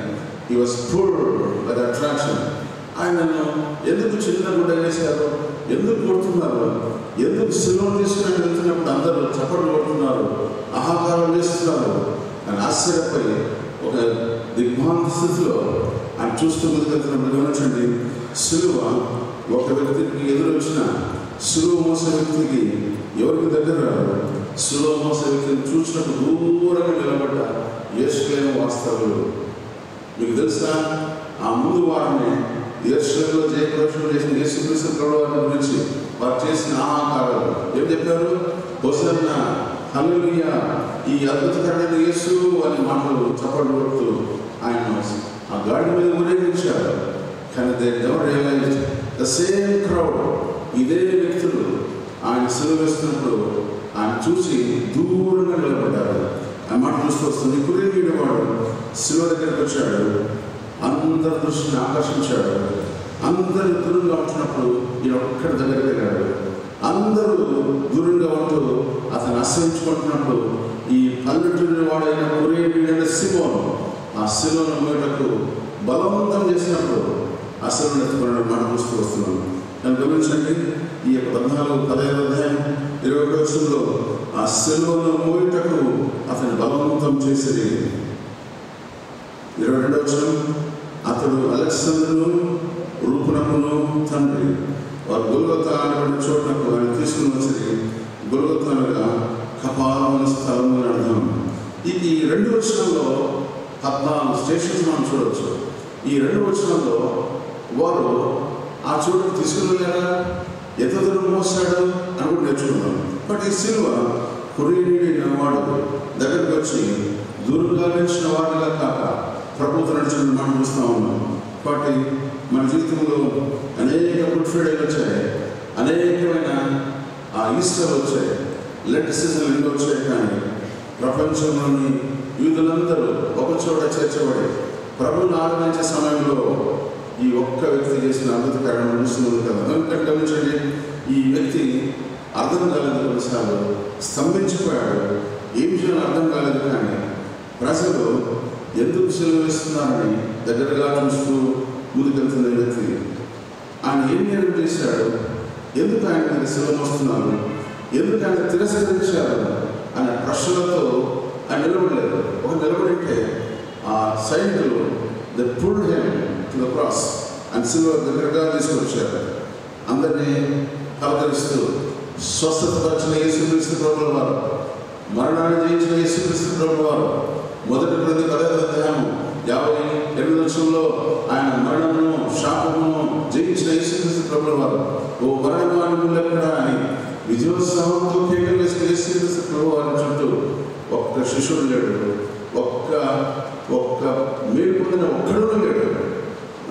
ఈ was pulled by the attraction. ఆయనను ఎందుకు చిన్న గుడ్డ వేశారు? ఎందుకు కొడుతున్నారు? ఎందుకు సిలువను తీసుకుని వెళ్తున్నప్పుడు అందరూ చప్పట్లు కొడుతున్నారు, ఆహాకారం చేస్తున్నారు అని ఆశ్చర్యపోయి ఒక దిగ్భ్రాంతి స్థితిలో ఆయన చూస్తూ ముందుకెళ్తున్నప్పుడు గమనించండి, సిలువ ఒక వ్యక్తికి ఎదురొచ్చిన సిలువ మోసే వ్యక్తికి ఎవరికి దగ్గర రాదు. సిలువ మోసే వ్యక్తిని చూసినప్పుడు దూరంగా నిలబడ్డ యెరూషలేము వాస్తవులు. మీకు తెలుసా, ఆ ముందు వారిని యెరూషలేములో జయప్రదర్శన చేసిన యేసుక్రీస్తు ప్రభువారి గురించి వారు చేసిన ఆహాకారాలు ఏం చెప్పారు? హోసన్నా, హల్లెలూయా, ఈ అద్భుతకరమైన యేసు అనే మాటలు చప్పట్లు కొడుతూ ఆయన ఆ గాడి మీద ఊరేగించారు. కానీ they never realized the same crowd, ఇదే వ్యక్తులు ఆయన సిలువ వేస్తున్నప్పుడు ఆయన చూసి దూరంగా నిలబడ్డారు. ఆ మాట చూస్తూ వస్తుంది. కురేనీయుడు వాడు సిలువ దగ్గరికి వచ్చాడు, అందరి దృష్టిని ఆకర్షించాడు. అందరూ దూరంగా ఉంటున్నప్పుడు ఈయన ఒక్కడి దగ్గరికి వెళ్ళాడు. అందరూ దూరంగా ఉంటూ అతను అసహించుకుంటున్నప్పుడు ఈ పల్లెటూరి వాడైన కురేనీయుడైన సీమోను ఆ సిలువను మోయటకు బలవంతం చేసినప్పుడు ఆ సిలువను ఎత్తుకున్న మాట చూస్తూ వస్తున్నాను. అని గమనించండి, ఈ యొక్క 14-15 అధ్యాయం 21 వచనంలో ఆ సిలువను మోయటకు అతని బలవంతం చేసేది. 22వ వచనం, అతడు అలెగ్జాంద్రును రూపునకును తండ్రి వారు గొల్గొతా అనబడిన చోటకు ఆయన తీసుకుని వచ్చేది. గొల్గొతా అనగా కపాలం స్థలం అని అర్థం. ఈ 2 వచనంలో 14 స్టేషన్స్ మనం చూడవచ్చు. ఈ 2 వచనాల్లో వారు ఆ చోటుకు తీసుకుని వెళ్ళారా, ఎంత దూరం మోస్తాడు అని కూడా నేర్చుకున్నాం. బట్ ఈ సిలువ కురేయుడైన వాడు దగ్గరికి వచ్చి దూరంగా నిలిచిన వాడిగా కాక ప్రభుత్వం నడిచిన మనం చూస్తూ ఉన్నాం. కాబట్టి మన జీవితంలో అనేక గుడ్ ఫ్రైడే వచ్చాయి, అనేకమైన ఈస్టర్ వచ్చాయి, లెంట్ సీజన్లు ఎన్నో వచ్చాయి. కానీ ప్రపంచంలోని యూదులందరూ ఒక చోట చేర్చబడి ప్రభువును ఆరాధించే సమయంలో ఈ ఒక్క వ్యక్తి చేసిన అద్భుతకరమైన నడుస్తుంది కదా. ఎందుకంటే గమనించండి, ఈ వ్యక్తి అర్థం కాలేదు, కొన్నిసార్లు స్తంభించిపోయాడు, ఏం చేయాలో అర్థం కాలేదు. కానీ ప్రజలు ఎందుకు సెలవు వేస్తున్నారని దగ్గరగా చూస్తూ ముందుకెళ్తున్న వ్యక్తి ఆయన ఏం నేర్పు చేశాడు, ఎందుకు ఆయన మీద సెలవు వస్తున్నారు, ఎందుకు ఆయన తిరస్కరించారు అనే ప్రశ్నలతో ఆయన నిలబడలేదు. ఒక నిలబడితే ఆ సైనికులు they pulled him to the cross and సిలువ దగ్గరగా తీసుకొచ్చారు. అందరినీ పలకరిస్తూ స్వస్థత పరిచిన యేసుక్రీస్తు ప్రభువుల వారు, మరణాన్ని జయించిన యేసుక్రీస్తు ప్రభువుల వారు, మొదటి ప్రతి 10వ అధ్యాయం 58 ఆయన మరణమును శాపమును జయించిన యేసుక్రీస్తు ప్రభువుల వారు, ఓ మరణమాను ఎక్కడా అని విజయోత్సవంతో కేకలు వేసిన యేసుక్రీస్తు ప్రభువు వారి చుట్టూ ఒక్క శిష్యుడు లేడు, ఒక్క మేలు పొందిన ఒక్కడూ లేడు.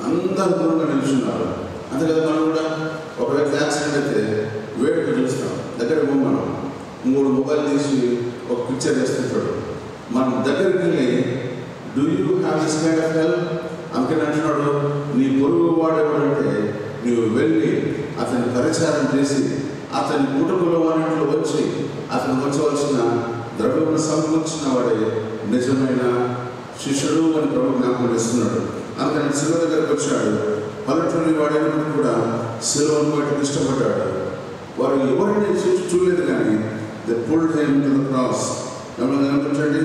అందరూ దూరంగా నిలుచున్నారు. అంతే కదా, మనం కూడా ఒక వ్యక్తి యాక్సిడెంట్ అయితే వేడుక చూస్తాం, దగ్గర మనం 3 మొబైల్ తీసి ఒక పిక్చర్ వేస్తుంటాడు. మనం దగ్గరికి వెళ్ళి do you have this kind of help అందుకని అంటున్నాడు, నీ పొరుగు వాడేవాడంటే నువ్వు వెళ్ళి అతన్ని పరిచారం చేసి అతని కుటుంబంలో వాటిలో వచ్చి అతను వచ్చవలసిన ద్రవ్యమును సమకూర్చిన వాడే నిజమైన శిష్యుడు అని ప్రభు జ్ఞాపకం చేస్తున్నాడు. అందుకని శిలువ దగ్గరకు వచ్చాడు. పల్లెటూరి వాడైనప్పుడు కూడా శిలువను బయటకు ఇష్టపడ్డాడు. వారు ఎవరిని చూడలేదు, కానీ they pulled him to the cross. గమనించండి,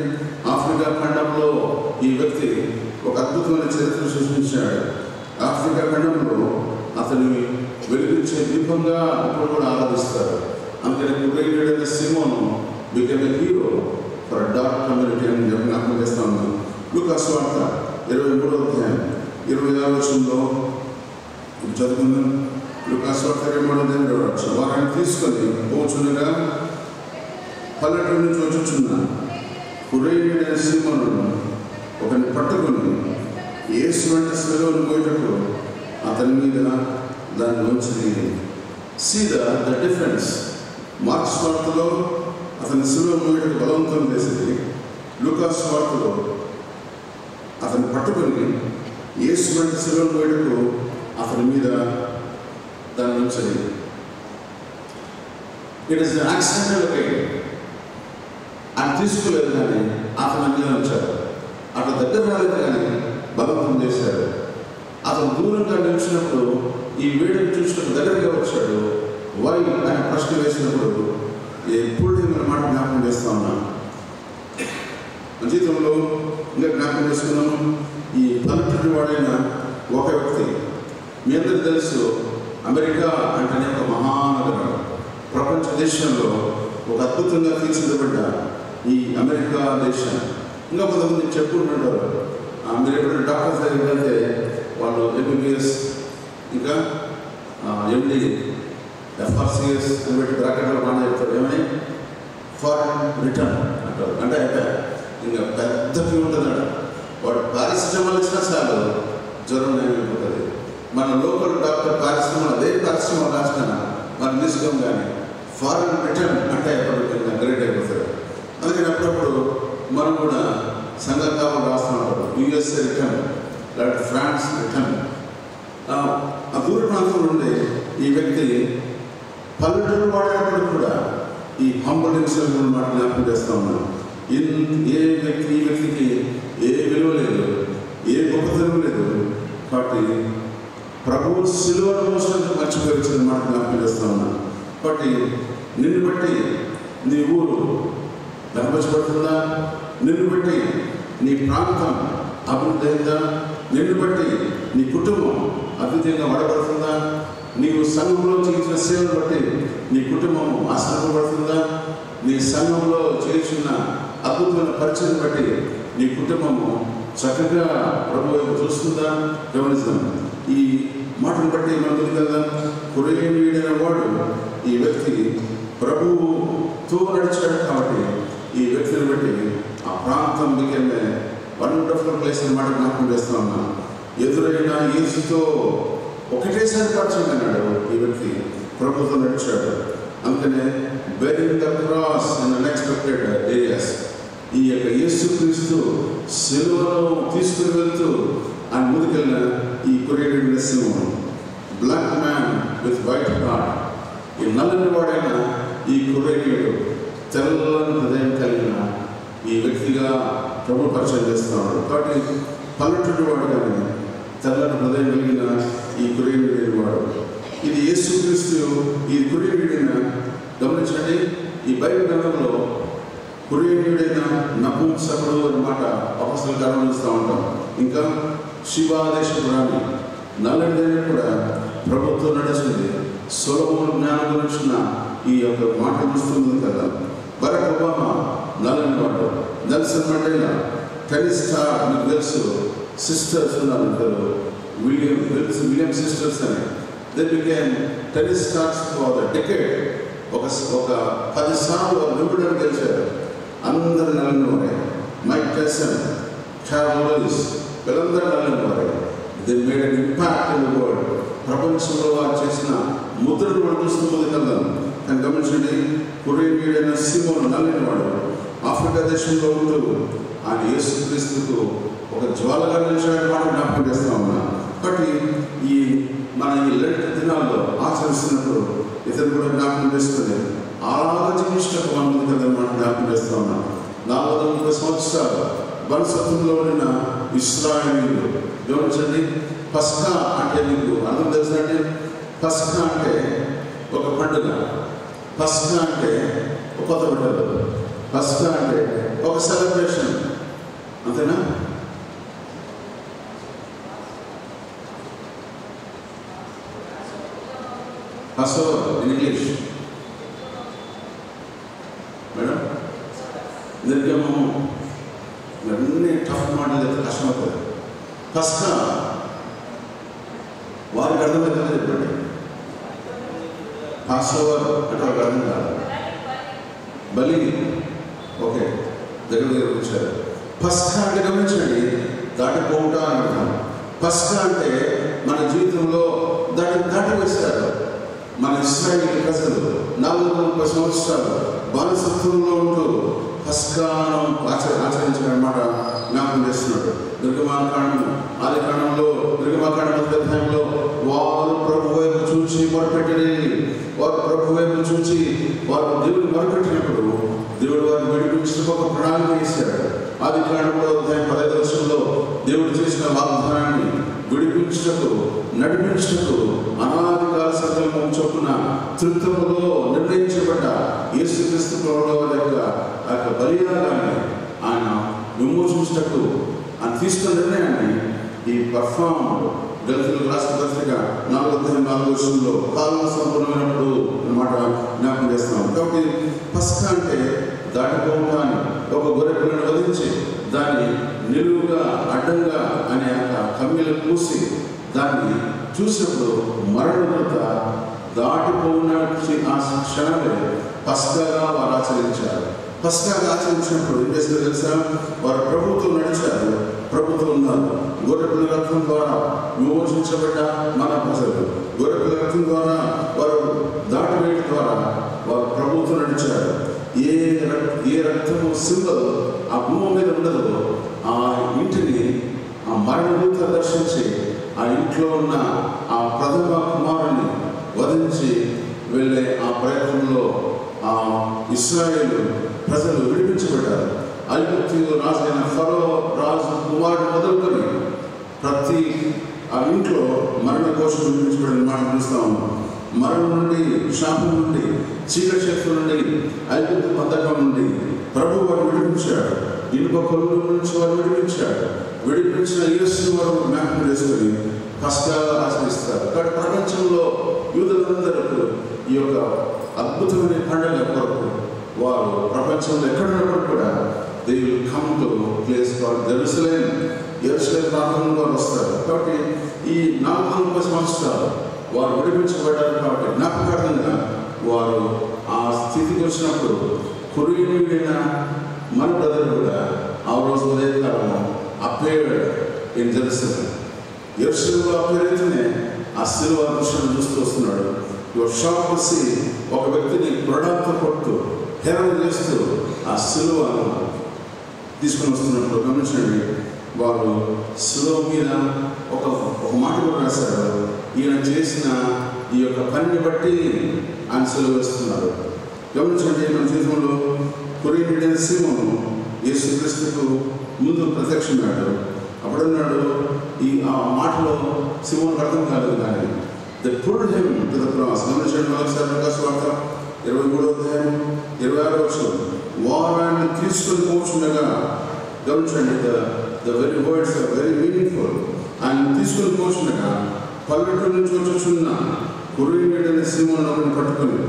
ఆఫ్రికా ఖండంలో ఈ వ్యక్తి ఒక అద్భుతమైన చరిత్ర సృష్టించాడు. ఆఫ్రికా ఖండంలో అతని వెలిగించే దీపంగా ఇప్పుడు కూడా ఆరాధిస్తారు. అందుకని కురేయుడైన సీమోను become a hero for dark community అని జ్ఞాపకం చేస్తా ఉన్నాను. లూకా సువార్త 23వ అధ్యాయం 26వ చదువుకుందాం. లూకా సువార్త 23వ అధ్యాయం వారిని తీసుకొని పోచుండగా పల్లెటూరు నుంచి వచ్చుచున్న కురేయుడైన సీమోనును ఒకరిని పట్టుకొని యేసు వెంట సిలువను మోయుటకు అతని మీద దాన్ని ఉంచి సీ ద డిఫరెన్స్. మార్క్స్ వార్తలో అతని సిలువ మోయుటకు బలవంతం చేసింది. లూకాస్ వార్తలో అతన్ని పట్టుకొని యేసు వెంట సిలువ మోయుటకు అతని మీద దాన్ని ఉంచి ఇట్ ఈస్ యాక్సిడెంటల్ థింగ్. ఆయన తీసుకోలేదు, కానీ అతని మీద ఉంచారు. అట్లా దగ్గర రాలేదు, కానీ బలవంతం చేశారు. అతను దూరంగా నిలిచినప్పుడు ఈ వేడిని చూసినప్పుడు దగ్గరగా వచ్చాడు. వై ఆయన ప్రశ్న వేసినప్పుడు ఎప్పుడు మన మాట జ్ఞాపకం చేస్తా ఉన్నాను. మన జీవితంలో ఇంకా జ్ఞాపకం చేసుకున్నాము. ఈ పల్లెటూరి వాడైన ఒక వ్యక్తి, మీ అందరికీ తెలుసు, అమెరికా అంటేనే ఒక మహానగరం. ప్రపంచ దేశంలో ఒక అద్భుతంగా తీర్చిదిద్దబడ్డ ఈ అమెరికా దేశం. ఇంకా కొంతమంది చెప్పుకుంటుంటారు, మీరు ఎప్పుడైనా డాక్టర్స్ దగ్గరికి వెళ్తే వాళ్ళు MBBS ఇంకా MD FRCS అని పెట్టి బ్రాకెట్లో బాగా చెప్తారు. ఏమని ఫారెన్ రిటర్న్ అంటారు. అంటే ఇంకా పెద్ద ఫీ ఉంటుందట. వాడు పారిశ్రమలు ఇచ్చినా చాలు జ్వరం అయిపోతుంది. మన లోకల్ డాక్టర్ పారిశ్రమ అదే పారిశ్రమ రాసిన మనం తీసుకోం, కానీ ఫారెన్ రిటర్న్ అంటే ఎప్పటికైనా గ్రేట్ అయిపోతారు. అందుకని అప్పుడప్పుడు మనం కూడా సంఘ కావాలి రాస్తూ ఉంటారు. USA రిటర్న్, లేకపోతే ఫ్రాన్స్ రిటర్న్. ఆ దూర ప్రాంతంలో ఉండే ఈ వ్యక్తి పల్లెటూరు వాడేటప్పుడు కూడా ఈ హంబల్ హిమ్సెల్ఫ్ మాట జ్ఞాపకం చేస్తూ ఉన్నాను. ఈ వ్యక్తికి ఏ విలువ లేదు, ఏ గొప్పతనం లేదు. కాబట్టి ప్రభువు సిలువను మోసినందుకు మర్చిపోయించిన మాట జ్ఞాపకం చేస్తూ ఉన్నాను. కాబట్టి నిన్ను బట్టి నీ ఊరు గర్వపరచబడుతుందా? నిన్ను బట్టి నీ ప్రాంతం అభివృద్ధి అయిందా? నిన్ను బట్టి నీ కుటుంబం అభివృద్ధిగా వాడబడుతుందా? నీవు సంఘంలో చేసిన సేవను బట్టి నీ కుటుంబం ఆశ్రమపడుతుందా? నీ సంఘంలో చేసిన అద్భుతమైన పరిచయం బట్టి నీ కుటుంబము చక్కగా ప్రభు వైపు చూస్తుందా గమనిస్తాం. ఈ మాటను బట్టి మనకు కదా కురేనీయుడైన వాడు ఈ వ్యక్తి ప్రభువుతో నడిచాడు కాబట్టి ఈ వ్యక్తిని బట్టి ఆ ప్రాంతం బికెమే వండర్ఫుల్ ప్లేస్ అన్నమాట జ్ఞాపకం చేస్తా ఉన్నాను. ఎదురైన యేసుతో ఒకటేసారి పరిచయం అన్నాడు ఈ వ్యక్తి, ప్రభుతో నడిచాడు. అందుకనే bearing the cross in unexpected areas, ఈ యొక్క యేసుక్రీస్తు సిలువను తీసుకుని వెళ్తూ ఆయన ముందుకెళ్ళిన ఈ కురేనీయుడైన సీమోను, black man with white heart, ఈ నల్లని వాడైన ఈ కురేనీయుడు తెల్లని హృదయం కలిగిన ఈ వ్యక్తిగా ప్రభు పరిచయం చేస్తున్నాడు. కాబట్టి పల్లెటూరి వాడు కానీ తెల్లని హృదయం కలిగిన ఈ కురేనీయుడైన వాడు, ఇది యేసుక్రీస్తు ఈ కురేనీయుడైన. గమనించండి, ఈ బైబిల్ గ్రంథంలో కురేనీయుడైన నపుంసకుడు అన్నమాట అపొస్తలుల కాలంలో చూస్తూ ఉంటాం. ఇంకా శివాదేశపురాణి నల్లడిదైన కూడా ప్రభుత్వం నడిచింది. సొలొమోను జ్ఞానం గురించిన ఈ యొక్క మాట చూస్తుంది కదా. బరాక్ ఒబామా నల్లని వాడు, నెల్సన్ మండేలా, టెన్నిస్ స్టార్ మీకు తెలుసు, సిస్టర్స్ ఉన్నారు ఇద్దరు, విలియం సిస్టర్స్ అని. They became tennis stars for the decade. ఒక 10 సార్లు వింబుల్డన్ గెలిచారు. అందరు నల్లని వారే. మైక్ టైసన్, చార్లెస్ లూయిస్, వీళ్ళందరూ నల్లని వారే. They made an impact in the world. ప్రపంచంలో వారు చేసిన ముద్రను మనం చూస్తుంది కదా. అని గమనించండి, కురేనీయుడైన సీమోను నల్లని వాడు ఆఫ్రికా దేశంలో ఉంటూ ఆయన యేసుక్రీస్తుకు ఒక జ్వాలగా నిలిచాడు మాట జ్ఞాపకం చేస్తూ ఉన్నా. కాబట్టి మన ఈ లెంట్ దినాల్లో ఆచరిస్తున్నప్పుడు ఇతను కూడా జ్ఞాపకం చేసుకుని అలాగ జీవించటకు మన ముందు కదా మాట జ్ఞాపకం చేస్తూ ఉన్నాం. 430 సంవత్సరాలు బానిసత్వంలో ఉన్న ఇశ్రాయేలీయులు. గమనించండి, పస్కా అంటే మీకు అర్థం తెలుసండి. పస్కా అంటే ఒక పండుగ, పస్కా అంటే ఒక కొత్త బట్టలు, పస్కా అంటే ఒక సెలబ్రేషన్, అంతేనా? పసోవర్ ఇన్ ఇంగ్లీష్ మేడం. దీనికేమో అన్ని టఫ్ మాటలు అయితే కష్టమవుతుంది. పస్కా వారికి అర్థమవుతుందో చెప్పండి. పాసోవర్ అంటే ఒక అర్థం కాదు, బలి. ఓకే, దగ్గర వచ్చారు. పస్కా అంటే గమనించండి, దాటిపోవుట అని అర్థం. పస్కా అంటే మన జీవితంలో దాటి వేశారు. మన ఇశ్రాయేలు ప్రజలు 430 సంవత్సరాలు బానిసత్వంలో ఉంటూ పస్కాను ఆచరించారన్నమాట జ్ఞాపకం చేస్తున్నాడు. నిర్గమాకాండం ఆది కాండంలో, నిర్గమాకాండం అధ్యాయంలో వారు ప్రభు వైపు చూచి మొరపెట్టడి, వారు ప్రభు వైపు చూచి వారు దేవుని మొరపెట్టినప్పుడు దేవుడు వారిని విడిపించడానికి ఒక ప్రణాళిక వేశాడు. ఆది కాండంలో అధ్యాయం 15వ వచనంలో దేవుడు చేసిన వాగ్దానాన్ని విడిపించటకు, నడిపించటకు అనాది కాల సంకల్పం చొప్పున త్రిత్వములో నిర్ణయించబడ్డ యేసుక్రీస్తు ప్రభువు వారి యొక్క బలియాగాన్ని ఆయన విమోచించటకు ఆయన తీసుకున్న నిర్ణయాన్ని ఈ పర్ఫామ్ గల్ఫీలకు రాష్ట్ర పత్రిక 4:4 వచనంలో కాలం సంపూర్ణమైనప్పుడు అన్నమాట జ్ఞాపకం చేస్తున్నాం. కాబట్టి పస్కా అంటే దాటిపోవటాన్ని, ఒక గొర్రె పిల్లను వధించి దాన్ని నిలువుగా అడ్డంగా అనే కమ్మిలు పూసి దాన్ని చూసినప్పుడు మరణత దాటిపోయిన ఆ క్షణమే పస్కాగా వారు ఆచరించారు. పస్కాగా ఆచరించినప్పుడు ఏం చేస్తారో తెలుసా? వారు ప్రభుత్వం నడిచారు, ప్రభుత్వం ఉన్నారు. గొర్రెపిల్ల రక్తం ద్వారా విమోచించబడ్డ మన ప్రజలు, గొర్రెపిల్ల రక్తం ద్వారా వారు దాటివేయడం ద్వారా వారు ప్రభుత్వం నడిచారు. ఏ రక్తము సింబల్ ఆ భూమి మీద ఉండదో ఆ ఇంటిని ఆ మరణదూత దర్శించి ఆ ఇంట్లో ఉన్న ఆ ప్రథమ కుమారుని వధించి వెళ్ళే ఆ ప్రయత్నంలో ఆ ఇశ్రాయేలు ప్రజలు విడిపించబడ్డారు. ఐగుప్తు రాజైన ఫరో రాజు కుమారుడు మొదలుకొని ప్రతి ఆ ఇంట్లో మరణ కోశం విడిపించబడిన మాట చూస్తూ ఉన్నాం. మరణం నుండి, శాపం నుండి, చీకటి శక్తుల నుండి, ఐగుప్తు పథకం నుండి ప్రభు వారు విడిపించాడు. ఇనుప కొలువు నుంచి వారు విడిపించాడు. విడిపించిన యేసు వారు జ్ఞాపకం చేసుకొని పస్కా ఆచరిస్తారు. కాబట్టి ప్రపంచంలో యూదులందరికీ ఈ యొక్క అద్భుతమైన పండుగ కొరకు వారు ప్రపంచంలో ఎక్కడున్నప్పుడు కూడా they will come to place called Jerusalem. యెరూషలేం ప్రాంతంలో వారు వస్తారు. కాబట్టి ఈ 430 సంవత్సరాలు వారు విడిపించబడ్డారు. కాబట్టి జ్ఞాపకార్థంగా వారు ఆ స్థితికి వచ్చినప్పుడు కొరియనుడైన మన బ్రదర్ కూడా ఆ రోజు ఉదయకాలము అప్పేర్డ్ ఇన్ జెరూసలేం. యెరూషలేంలో అప్పేరైతేనే ఆ సిలువ దృశ్యాన్ని చూస్తూ వస్తున్నాడు. యువర్ షాక్ వచ్చి ఒక వ్యక్తిని కొరడాలతో కొడుతూ హేళన చేస్తూ ఆ సిలువను తీసుకొని వస్తున్నప్పుడు గమనించండి, వారు సిలువ మీద ఒక మాట కూడా రాశారు. ఈయన చేసిన ఈ యొక్క పనిని బట్టి ఆయన సిలువ వేస్తున్నారు. గమనించండి, మన జీవితంలో కొరియనుడైన సీమోను యేసుక్రీస్తుకు ముందు ప్రత్యక్షమయ్యాడు. అప్పుడన్నాడు, ఆ మాటలో సీమోనుకు అర్థం కాలేదు, కానీ they pulled him to the cross. గమనించండి, మరొకసారి లూకాసు వార్త 23వ అధ్యాయం 26వ వచనం. వారు ఆయన తీసుకొని పోచుండగా, గమనించండి, the very words are very meaningful. ఆయన తీసుకొని పోచుండగా పల్లెటూరు నుంచి వచ్చుచున్న కొరియనుడైన సీమోనును పట్టుకొని,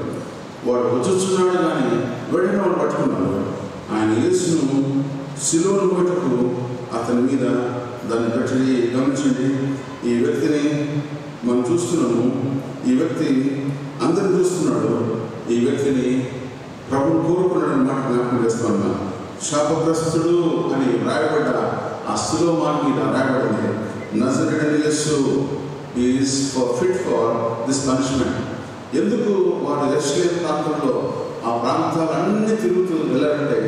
వాడు వచ్చుచున్నాడు కానీ వెంటనే వాడు పట్టుకున్నాడు. ఆయన యేసును సిలువను పోటకు అతని మీద దాన్ని పెట్టి, గమనించండి, ఈ వ్యక్తిని మనం చూస్తున్నాము. ఈ వ్యక్తి అందరిని చూస్తున్నాడు. ఈ వ్యక్తిని ప్రభువు కోరుకున్నాడు మాట జ్ఞాపకం చేస్తూ ఉన్నా. శాపగ్రస్తుడు అని రాయబడ్డ ఆ సిలువ మాట మీద రాయబడింది, నజరేయుడైన యేసు is fit for this punishment. ఎందుకు వాడు యెరూషలేం ప్రాంతంలో ఆ ప్రాంతాలన్నీ తిరుగుతూ వెళ్ళారంటే,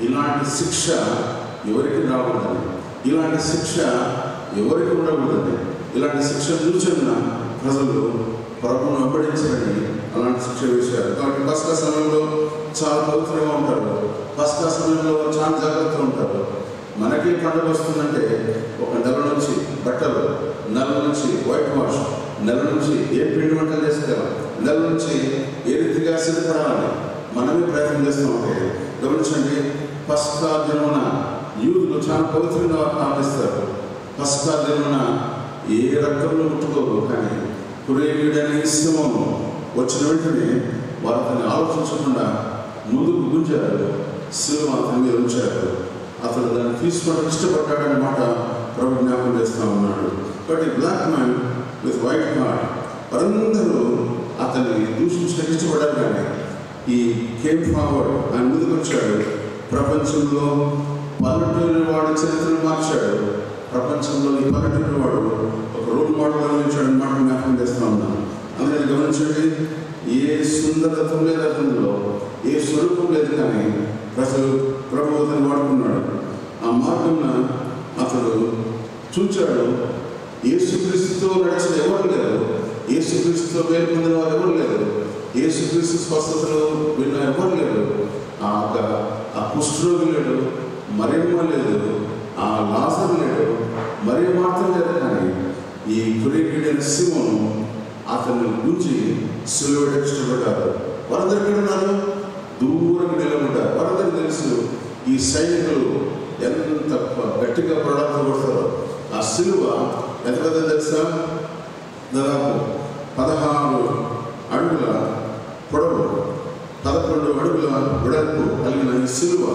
ఇలాంటి శిక్ష ఎవరికి రాకూడదని, ఇలాంటి శిక్ష ఎవరికి ఉండకూడదని, ఇలాంటి శిక్ష చూసిన ప్రజలు ప్రభువును వెంబడించాలని అలాంటి శిక్ష వేశారు. కాబట్టి పస్కా సమయంలో చాలా పవిత్రంగా ఉంటారు. పస్కా సమయంలో చాలా జాగ్రత్తగా ఉంటారు. మనకి పండుగ వస్తుందంటే ఒక నెల నుంచి బట్టలు, నెల నుంచి వైట్ వాష్, నెల నుంచి ఏ పిండి వంటలు చేస్తారు, నెల నుంచి ఏ రీతిగా సిద్ధపడాలని మనమే ప్రయత్నం చేస్తూ ఉంటే, గమనించండి, పస్కా దినమున యూదులు చాలా పవిత్రంగా పాటిస్తారు. పస్కా దినమున ఏ రక్తంలో ముట్టుకోరు. కానీ కొరియనుడైన సీమోను వచ్చిన వెంటనే వారు అతన్ని ఆలోచించకుండా ముందుకు గుంజారు, సిలువ అతని మీద ఉంచారు. అతడు దాన్ని తీసుకోవడానికి ఇష్టపడ్డాడని మాట ప్రభు జ్ఞాపకం చేస్తూ ఉన్నాడు. బట్ ఈ black man with white heart వారందరూ అతన్ని దూషించడానికి ఇష్టపడ్డారు. కానీ ఈ కేమ్ ఫార్వర్డ్, ఆయన ముందుకు వచ్చాడు. ప్రపంచంలో పల్లెటూరి వాడు చరిత్రను మార్చాడు. ప్రపంచంలో ఈ పల్లెటూరి వాడు ఒక రోల్ మోడల్ అందించాడని మాట జ్ఞాపకం చేస్తూ ఉన్నాను. అందుకని గమనించండి, ఏ సుందరత్వం లేదు అతనిలో, ఏ స్వరూపం లేదు, కానీ ప్రజలు ప్రభు అతను వాడుకున్నాడు. ఆ మార్గంలో అతడు చూచాడు. యేసుక్రీస్తుతో నడిచిన ఎవరు లేరు, యేసుక్రీస్తుతో వేరు పొందిన వారు ఎవరు లేరు, యేసుక్రీస్తు స్వస్థతలు విన్న ఎవరు లేరు. ఆ కుష్ఠరోగి లేడు, మరియమ్మ లేదు, ఆ లాజరు లేడు, మరి మాత్రం లేదు. కానీ ఈ కొరియనుడైన సీమోను అతన్ని గురించి సిలువ ఇష్టపడ్డారు. వారందరూ ఎక్కడ ఉన్నారు? దూరంగా నిలబడ్డారు. వారందరికీ తెలుసు ఈ సైనికులు ఎంత గట్టిగా కొరడాలతో కొడతారో. ఆ సిలువ ఎంత పెద్ద తెలుసా? దాదాపు 16 అడుగుల పొడవు, 11 అడుగుల వెడల్పు కలిగిన ఈ సిలువ,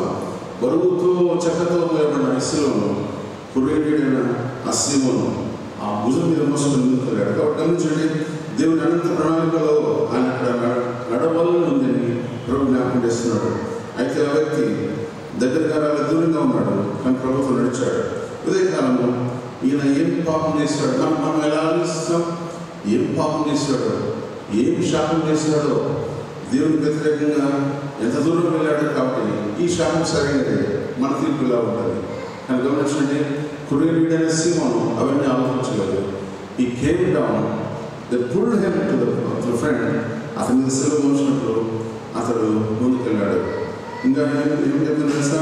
బరువుతో చెక్కతో వేయబడిన ఈ సిలువను కొరియనుడైన ఆ సీమోను ఆ భుజం మీద మోసుకొని ముందుకెళ్ళాడు. కాబట్టి గమనించండి, దేవుని అనంత ప్రణాళికలో ఆయన అక్కడ నడవలని ఉందని ప్రభు జ్ఞాపకం చేస్తున్నాడు. అయితే ఆ వ్యక్తి దగ్గరగా దూరంగా ఉన్నాడు, కానీ ప్రభుత్వం నడిచాడు. ఉదయకాలంలో ఈయన ఏం పాపం చేశాడు? మనం ఎలా ఆలోచిస్తాం? ఏం పాపం చేశాడో, ఏం శాపం చేశాడో, దేవునికి వ్యతిరేకంగా ఎంత దూరం వెళ్ళాడు. కాబట్టి ఈ శాపం సరైనదే, మన తీర్పు ఇలా ఉంటుంది. కానీ గమనించండి, కొరియనుడైన సీమోను అవన్నీ ఆలోచించలేదు. ఈ came down, they pulled him to the front. అతని మీద సిలువ మోసినప్పుడు అతడు ముందుకెళ్ళాడు. ఇంకా ఏం చెప్తుంది తెలుసా?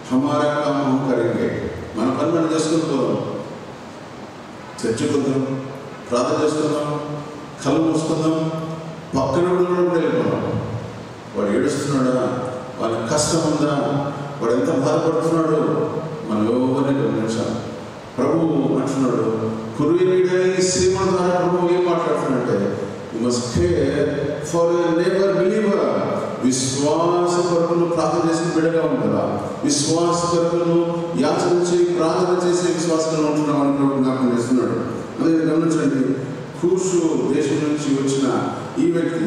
హమారా కామ్ కరెంగే, మన పని మనం చేసుకుని పోదాం, చర్చకు వద్దాం, ప్రార్థన చేసుకుందాం, కళ్ళు మూసుకుందాం, పక్కన కూడా వెళ్ళిపోదాం. వాడు ఏడుస్తున్నాడా, వాళ్ళకి కష్టం ఉందా, వాడు ఎంత బాధపడుతున్నాడు, మనం ఎవరిని గమనించాలి. ప్రభు అంటున్నాడు, కొరియనుడైన సీమోను ద్వారా ప్రభు ఏం మాట్లాడుతున్నాడంటే, you must care for your neighbour believer. విశ్వాస కొరకును ప్రార్థన చేసిన బిడ్డగా ఉండాలా. విశ్వాస కొరకును యాచన చేసి ప్రార్థన చేసే విశ్వాసంగా ఉంటున్నాం అని ప్రభు జ్ఞాపకం చేస్తున్నాడు. అదే గమనించండి, కూషు దేశం నుంచి వచ్చిన ఈ వ్యక్తి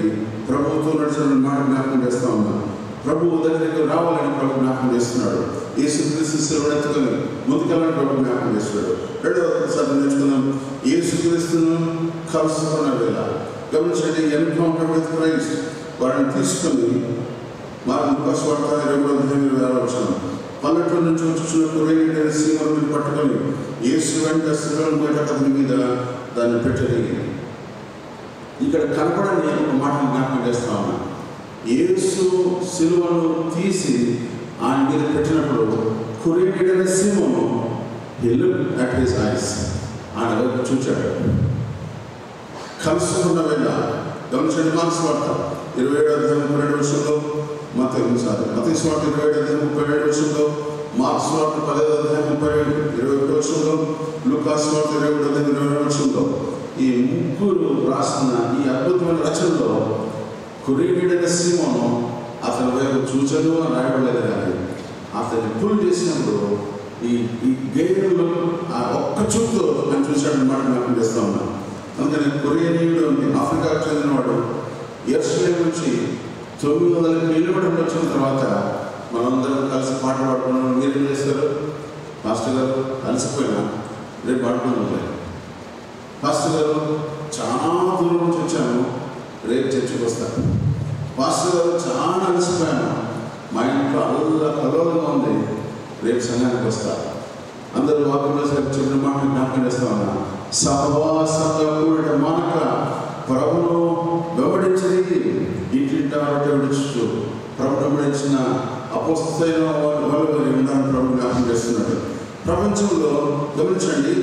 ప్రభుత్వం నడిచిన మాట జ్ఞాపకం చేస్తా ఉన్నాడు. ప్రభువు దగ్గరికి రావాలని ప్రభు జ్ఞాపకం చేస్తున్నాడు. యేసుక్రీస్తు శిలువను ఎత్తుకొని ముందుకెళ్ళని ప్రభు జ్ఞాపకం చేస్తున్నాడు. రెండవసారి నేర్చుకుందాం, యేసుక్రీస్తును కలుసుకున్న వేళ. గమనించండి, ఎన్కౌంటర్ విత్ క్రైస్ట్. వారిని తీసుకొని లూకాసు వార్త 20:26 పల్లెటూరు నుంచి వచ్చిన కురేనీయుడైన సీమోను పట్టుకొని యేసు వెంట శిలువను బయట అతని మీద దాన్ని పెట్టని. ఇక్కడ కనపడని ఒక మాటను జ్ఞాపకం చేస్తా ఉన్నా. యేసు శిలువను తీసి ఆయన మీద పెట్టినప్పుడు కురేనీయుడైన సీమోను he looked at his eyes, ఆయన వైపు చూచాడు. కలుసుకున్న వేళ గమనించండి, మార్క్స్ వార్త 27:32 మత్తయి స్వార్త 27:37 మార్క్స్ వార్త 10:21 లూకాసు వార్త 20:22 ఈ ముగ్గురు రాసిన ఈ అద్భుతమైన రచనలో కురేనీయుడైన సీమోను అతని వైపు చూచను అని రాయబడలేదు, కానీ అతన్ని పుల్ చేసినప్పుడు ఈ గేరులో ఆ ఒక్క చూపుతో నేను చూశాడని మాట జ్ఞాపకం చేస్తా ఉన్నాను. అందుకని కురేనీయుడు ఆఫ్రికాకు చెందినవాడు యెరూషలేము నుంచి 900 కిలోమీటర్లు వచ్చిన తర్వాత మనందరం కలిసి పాట పాడుకున్నాం. మీరేం చేస్తారు? పాస్టర్ గారు అలసిపోయినా రేపు పాడుకున్నాం. పాస్టర్ గారు చాలా దూరం నుంచి వచ్చాను, రేపు చర్చికి వస్తాను. పాస్టర్ గారు చాలా అలసిపోయాను, మా ఇంట్లో కల్లోలంగా ఉంది, రేపు సంఘానికి వస్తారు. అందరూ వాక్యంలో చెప్పిన మాట జ్ఞాపకం చేస్తా ఉన్నా. సహవాసంగా కూడిన మానక ప్రభును వెంబడించని ఇంటింటా విడుచు ప్రభు వెంబడించిన అపోస్తలైన వాళ్ళు ఉండాలని ప్రభు జ్ఞాపకం చేస్తున్నాడు. ప్రపంచంలో గమనించండి,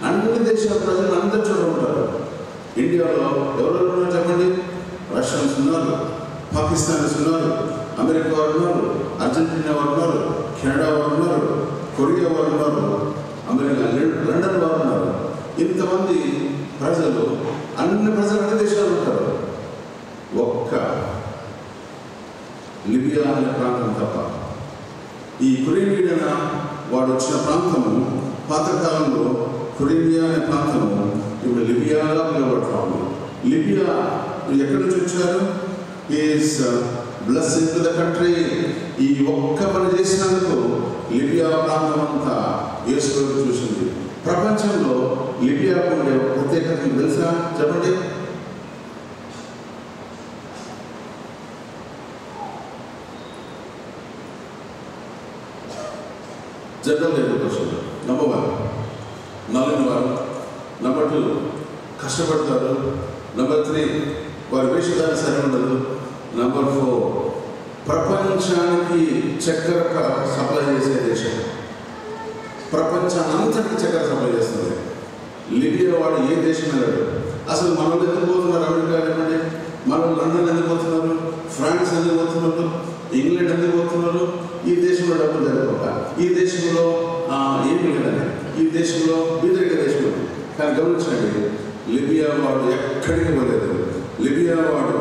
అన్ని దేశాల ప్రజలు అందరి చోట ఉంటారు. ఇండియాలో ఎవరెవరు ఉన్నారు చెప్పండి? రష్యన్స్ ఉన్నారు, పాకిస్తానీస్ ఉన్నారు, అమెరికా వారు ఉన్నారు, అర్జెంటీనా వారు ఉన్నారు, కెనడా వారు ఉన్నారు, కొరియా వారు ఉన్నారు, అమెరికా లండన్ వారు ఉన్నారు. ఇంతమంది ప్రజలు, అన్ని ప్రజలు అన్ని దేశాలు ఉంటారు. ఒక్క లిబియా అనే ప్రాంతం తప్ప. ఈ కురేనీయుడైన వాడు వచ్చిన ప్రాంతము పాతకాలంలో కురేనియా అనే ప్రాంతము ఇప్పుడు లిబియాగా పిలువబడతా ఉంది. లిబియా ఎక్కడి నుంచి వచ్చారు? Is blessing to the country. ఈ ఒక్క పని చేసినందుకు లిబియా ప్రాంతం అంతా యేసు చూసింది. ప్రపంచంలో లిబియాకు ఉండే ప్రత్యేకత తెలుసా చెప్పండి? General education. నంబర్ 1 నల్లని వారు, నంబర్ 2 కష్టపడతారు, నంబర్ 3 వారి వేషధారణ సరి ఉండదు, నంబర్ 4 ప్రపంచానికి చక్కెర సప్లై చేసే దేశం. ప్రపంచానంతటికి చక్కెర సప్లై చేస్తుంది. లిబియా వాడు ఏ దేశం వెళ్ళాడు? అసలు మనల్ని ఎందుకు పోతున్నారు? అమెరికా ఏమండి, మనం లండన్ ఎందుకు పోతున్నారు? ఫ్రాన్స్ ఎందుకు పోతున్నారు? ఇంగ్లాండ్ ఎందుకు పోతున్నారు? ఈ దేశంలో డబ్బులు జరగక, ఈ దేశంలో ఏమి లేదని, ఈ దేశంలో బీదరిక దేశం. కానీ గమనించండి, లిబియా వాడు ఎక్కడికి పోలేదు. లిబియా వాడు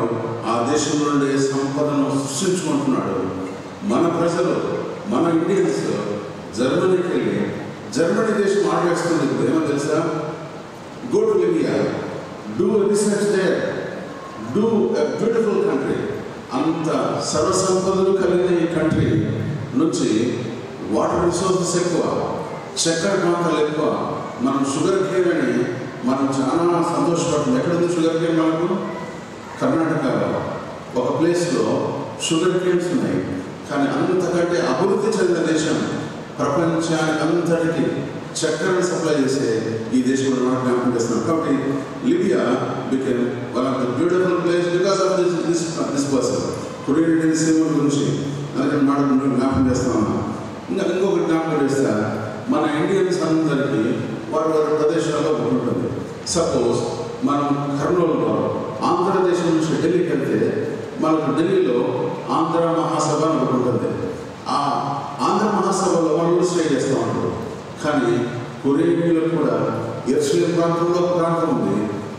ఆ దేశం నుండి సంపదను సృష్టించుకుంటున్నాడు. మన ప్రజలు, మన ఇండియన్స్ జర్మనీకి వెళ్ళి జర్మనీ దేశం ఆడవేస్తుంది. ఇప్పుడు ఏమో తెలుసా? Go to Libya, do research there, do a beautiful country. అంత సర్వసంపదలు కలిగిన ఈ కంట్రీ నుంచి వాటర్ రిసోర్సెస్ ఎక్కువ, చక్కెర ప్రాంతాలు ఎక్కువ. మనం షుగర్ కేన్ అని మనం చాలా సంతోషపడుతుంది. ఎక్కడుంది షుగర్ కేన్? మనకు కర్ణాటకలో ఒక ప్లేస్లో షుగర్ కేన్స్ ఉన్నాయి. కానీ అంతకంటే అభివృద్ధి చెందిన దేశం, ప్రపంచానికి అంతటికి చక్కెరను సప్లై చేసే ఈ దేశంలో మనం జ్ఞాపకం చేస్తున్నాం. కాబట్టి Libya became one of the beautiful place because of this person కురేనీయుడైన సీమోను గురించి. అందుకని మాట జ్ఞాపకం చేస్తున్నాను. ఇంకొకటి జ్ఞాపకం చేస్తా, మన ఇండియన్స్ అందరికీ వారి వారి ప్రదేశాల్లో ఉంటుంది. సపోజ్ మనం కర్నూలులో ఆంధ్రదేశం నుంచి ఢిల్లీకి వెళ్తే మనకు ఢిల్లీలో ఆంధ్ర మహాసభ అని ఉంటుంది. ఆ ఆంధ్ర మహాసభలో వాళ్ళు స్టే చేస్తూ ఉంటారు. కానీ కురేనీయులు కూడా యెరూషలేము ప్రాంతంలో ఒక ప్రాంతం ఉంది.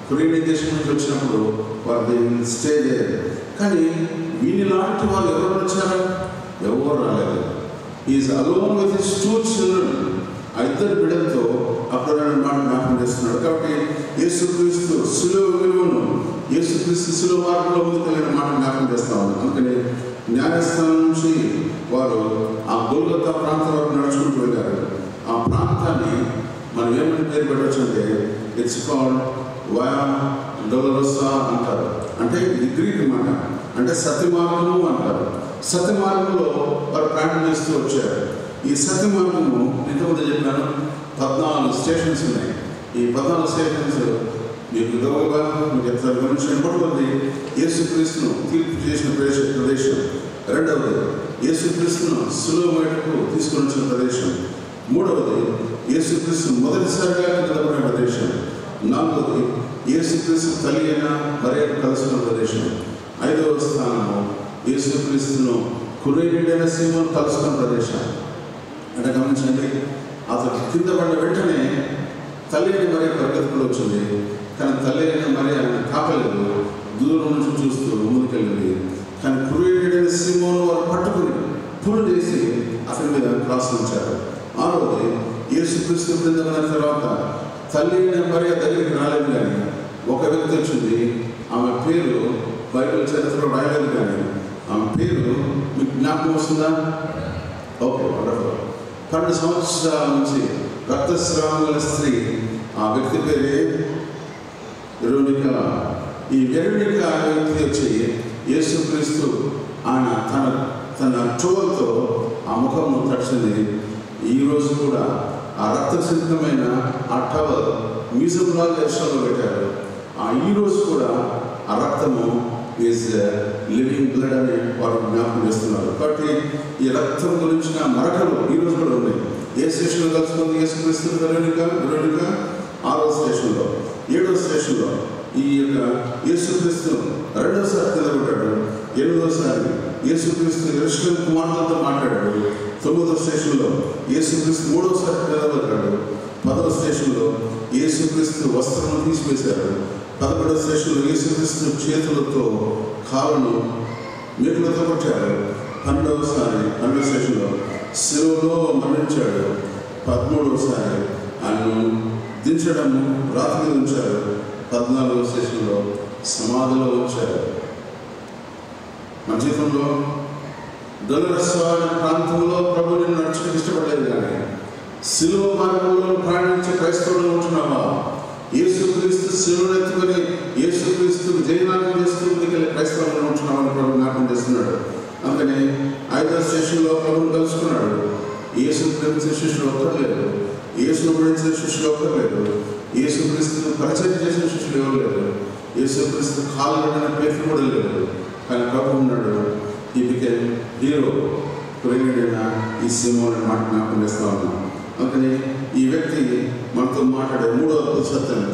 కురేనియా దేశం నుంచి వచ్చినప్పుడు వారు స్టే చేయరు. కానీ వీని లాంటి వాళ్ళు ఎవరు వచ్చారా? ఎవరు రాలేదు. Is alone with his 2 children. ఆ ఇద్దరు బిడ్డలతో అక్కడ మాట జ్ఞాపకం చేస్తున్నాడు. కాబట్టి యేసుక్రీస్తు శిలువ విలువను, యేసుక్రీస్తు శిలువ మార్గంలో ముందుకెళ్ళిన మాట జ్ఞాపకం చేస్తా ఉన్నాడు. అందుకని న్యాయస్థానం నుంచి వారు ఆ గొల్గొతా ప్రాంతం వరకు నడుచుకుంటూ వెళ్ళారు. ఆ ప్రాంతాన్ని మనం ఏమని పేరు పెట్టవచ్చు అంటే ఇట్స్ కాల్డ్ వయా డొలరోసా అంటారు. అంటే ఇది గ్రీక్ మాట, అంటే సత్యమార్గము అంటారు. సత్యమార్గంలో వారు ప్రయాణం చేస్తూ వచ్చారు. ఈ సత్యమార్గము ఇంతకుముందు చెప్పాను 14 స్టేషన్స్ ఉన్నాయి. ఈ 14 స్టేషన్స్ మీకు గౌరవగా మీకు చెప్తారు. గమనించిన మొదటిది యేసుక్రీస్తును తీర్పు చేసిన ప్రదేశం. రెండవది యేసుక్రీస్తును సులువ బయటకు తీసుకొని వచ్చిన ప్రదేశం. మూడవది యేసుక్రీస్తు మొదటిసారిగా నిలబడిన ప్రదేశం. నాలుగవది యేసుక్రీస్తు తల్లి అయిన మరియను కలుసుకున్న ప్రదేశం. ఐదవ స్థానము యేసుక్రీస్తును కురేయుడైన సీమోను కలుసుకున్న ప్రదేశం. అంటే గమనించండి, అతను కింద పడిన వెంటనే తల్లి అయిన మరియ పరిగెత్తుకుని వచ్చింది. కానీ తల్లి అయిన మరియ కాపలేదు, దూరం నుంచి చూస్తూ ముందుకెళ్ళింది. కానీ కురేయుడైన సీమోను వారు పట్టుకుని పుల్ చేసి అతని మీద క్రాస్ ఉంచారు. ఆరవది యేసుక్రీస్తు బృందమైన తర్వాత తల్లి అయిన మరియ దగ్గరికి రాలేదు. కానీ ఒక వ్యక్తి వచ్చింది. ఆమె పేరు బైబిల్ చరిత్రలో రాయలేదు, కానీ ఆమె పేరు మీకు జ్ఞాపకం వస్తుందా? Okay, wonderful. 12 సంవత్సరాల నుంచి రక్తస్రావం గల స్త్రీ, ఆ వ్యక్తి పేరే వెరోనికా. ఈ వెరోనికా అనే వ్యక్తి వచ్చి యేసుక్రీస్తు ఆయన తన టోల్తో ఆ ముఖము తడిచింది. ఈరోజు కూడా ఆ రక్తసిద్ధమైన ఆ టవల్ మ్యూజియంలో దర్శనంలో పెట్టారు. ఈరోజు కూడా ఆ రక్తము ఈజ్ లివింగ్ బ్లడ్ అని వారు జ్ఞాపకం చేస్తున్నారు. కాబట్టి ఈ రక్తం గురించిన మరకలు ఈరోజు కూడా ఉన్నాయి. ఏ స్టేషన్లో కలుసుకుంది యేసుక్రీస్తు వెరోనికా? 6వ స్టేషన్లో. 7వ స్టేషన్లో ఈ యొక్క యేసుక్రీస్తు 2వసారి నిలబడ్డాడు. 8వసారి యేసుక్రీస్తు యెరూషలేము కుమార్తెలతో మాట్లాడాడు. 9వ స్టేషన్లో యేసుక్రీస్తు 3వసారి నిలబడ్డాడు. 10వ స్టేషన్లో యేసుక్రీస్తు వస్త్రం తీసివేశారు. 11వ స్టేషన్లో యేసుక్రీస్తు చేతులతో కాళ్ళను మేకులతో కొట్టారు. 12వ స్టేషన్లో శిలువలో మరణించాడు. 13వసారి ఆయనను దించడము రాత్రి ఉంచారు. 14వ స్టేషన్లో సమాధిలో ఉంచారు. మన జీవితంలో డొలరోసా ప్రాంతంలో ప్రభు నిన్ను నడుచుకు ఇష్టపడలేదు, కానీ శిలువ మార్గంలో ప్రయాణించే క్రైస్తవులు ఉంటున్నావా? యేసుక్రీస్తు శిలువను ఎత్తుకొని యేసుక్రీస్తు జయనాటం చేస్తూ ముందుకెళ్ళి క్రైస్తవులు ఉంటున్నామని ప్రభు జ్ఞాపకం చేస్తున్నాడు. అందుకని 5వ స్టేషన్లో ప్రభుని కలుసుకున్నాడు. యేసును ప్రేమించిన శిష్యులు ఒక్కరు లేరు. యేసును ప్రేమించిన శిష్యులు ఒక్కరు లేరు. యేసుక్రీస్తును పరిచయం చేసిన శిష్యులు ఎవరు లేరు. యేసుక్రీస్తు కాళ్ళు పడిన పేరు కూడా లేరు. కానీ ప్రభు ఉన్నాడు. ఈ బికెమ్ హీరో. కురేయుడైన ఈ సీమోను మాట జ్ఞాపకం చేస్తా ఉన్నాం. అందుకని ఈ వ్యక్తి మనతో మాట్లాడే 3వ అద్భుత సత్యం,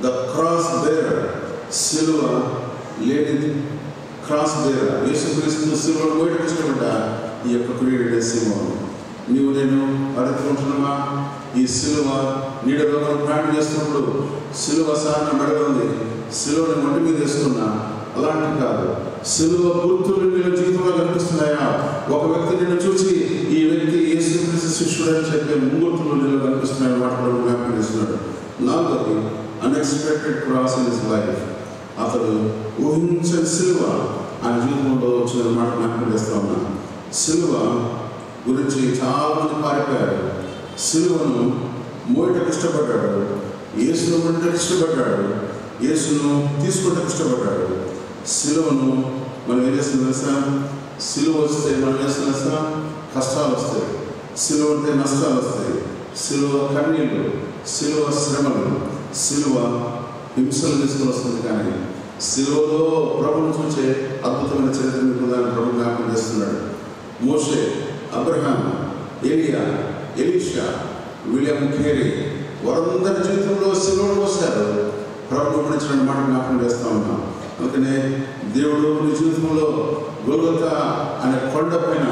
ద క్రాస్ బేరర్. సిలువ లేని క్రాస్ బేరర్. యేసుక్రీస్తు సిలువను బయటకు ఇష్టపడ్డ ఈ యొక్క కురేయుడైన సీమోను. నీవు నేను అడుగుతుంటున్నావా? ఈ సిలువ నీడలో మనం ప్రయాణం చేస్తున్నప్పుడు సిలువ సాధారణ మెడలో ఉంది. సిలువని మట్టి మీద వేస్తున్నా అలాంటి కాదు. సిలువ గుర్తులు నీ జీవితంలో కనిపిస్తున్నాయా? ఒక వ్యక్తి నిన్ను చూసి ఈ వ్యక్తి యేసుక్రీస్తు శిష్యుడని చెప్పే ముంగుర్తులు నీలో కనిపిస్తున్నాయని మాట్లాడు జ్ఞాపకం చేస్తున్నాడు. 4వది unexpected cross in his life. అతడు ఊహించని సిలువ ఆయన జీవితంలో వచ్చిన మాట జ్ఞాపకం చేస్తా ఉన్నాను. సిలువ గురించి చాలా మంది పారిపోయారు. సిలువను మోయటకు ఇష్టపడ్డాడు. యేసును ఉండటకు ఇష్టపడ్డాడు. యేసును తీసుకుంటకు ఇష్టపడ్డాడు. సిలువను మనం ఏం చేస్తున్నాం తెలుసా? సిలువ వస్తే మనం చేస్తున్నాం తెలుసా? కష్టాలు వస్తాయి. సిలువ అంటే నష్టాలు వస్తాయి. సిలువ కన్నీళ్ళు, సిలువ శ్రమలు, సిలువ హింసలు తీసుకుని వస్తుంది. కానీ సిలువలో ప్రభువును చూసే అద్భుతమైన చరిత్ర మీకు దాన్ని ప్రభు జ్ఞాపకం చేస్తున్నాడు. మోషే, అబ్రహాం, ఎలియా, ఎలీషా, విలియం కేరీ వారందరి జీవితంలో సిలువను మోసారు. ప్రభు గురించిన మాట జ్ఞాపకం చేస్తూ ఉన్నాం. అందుకనే దేవుడు నీ జీవితంలో గొల్గొతా అనే కొండ పైన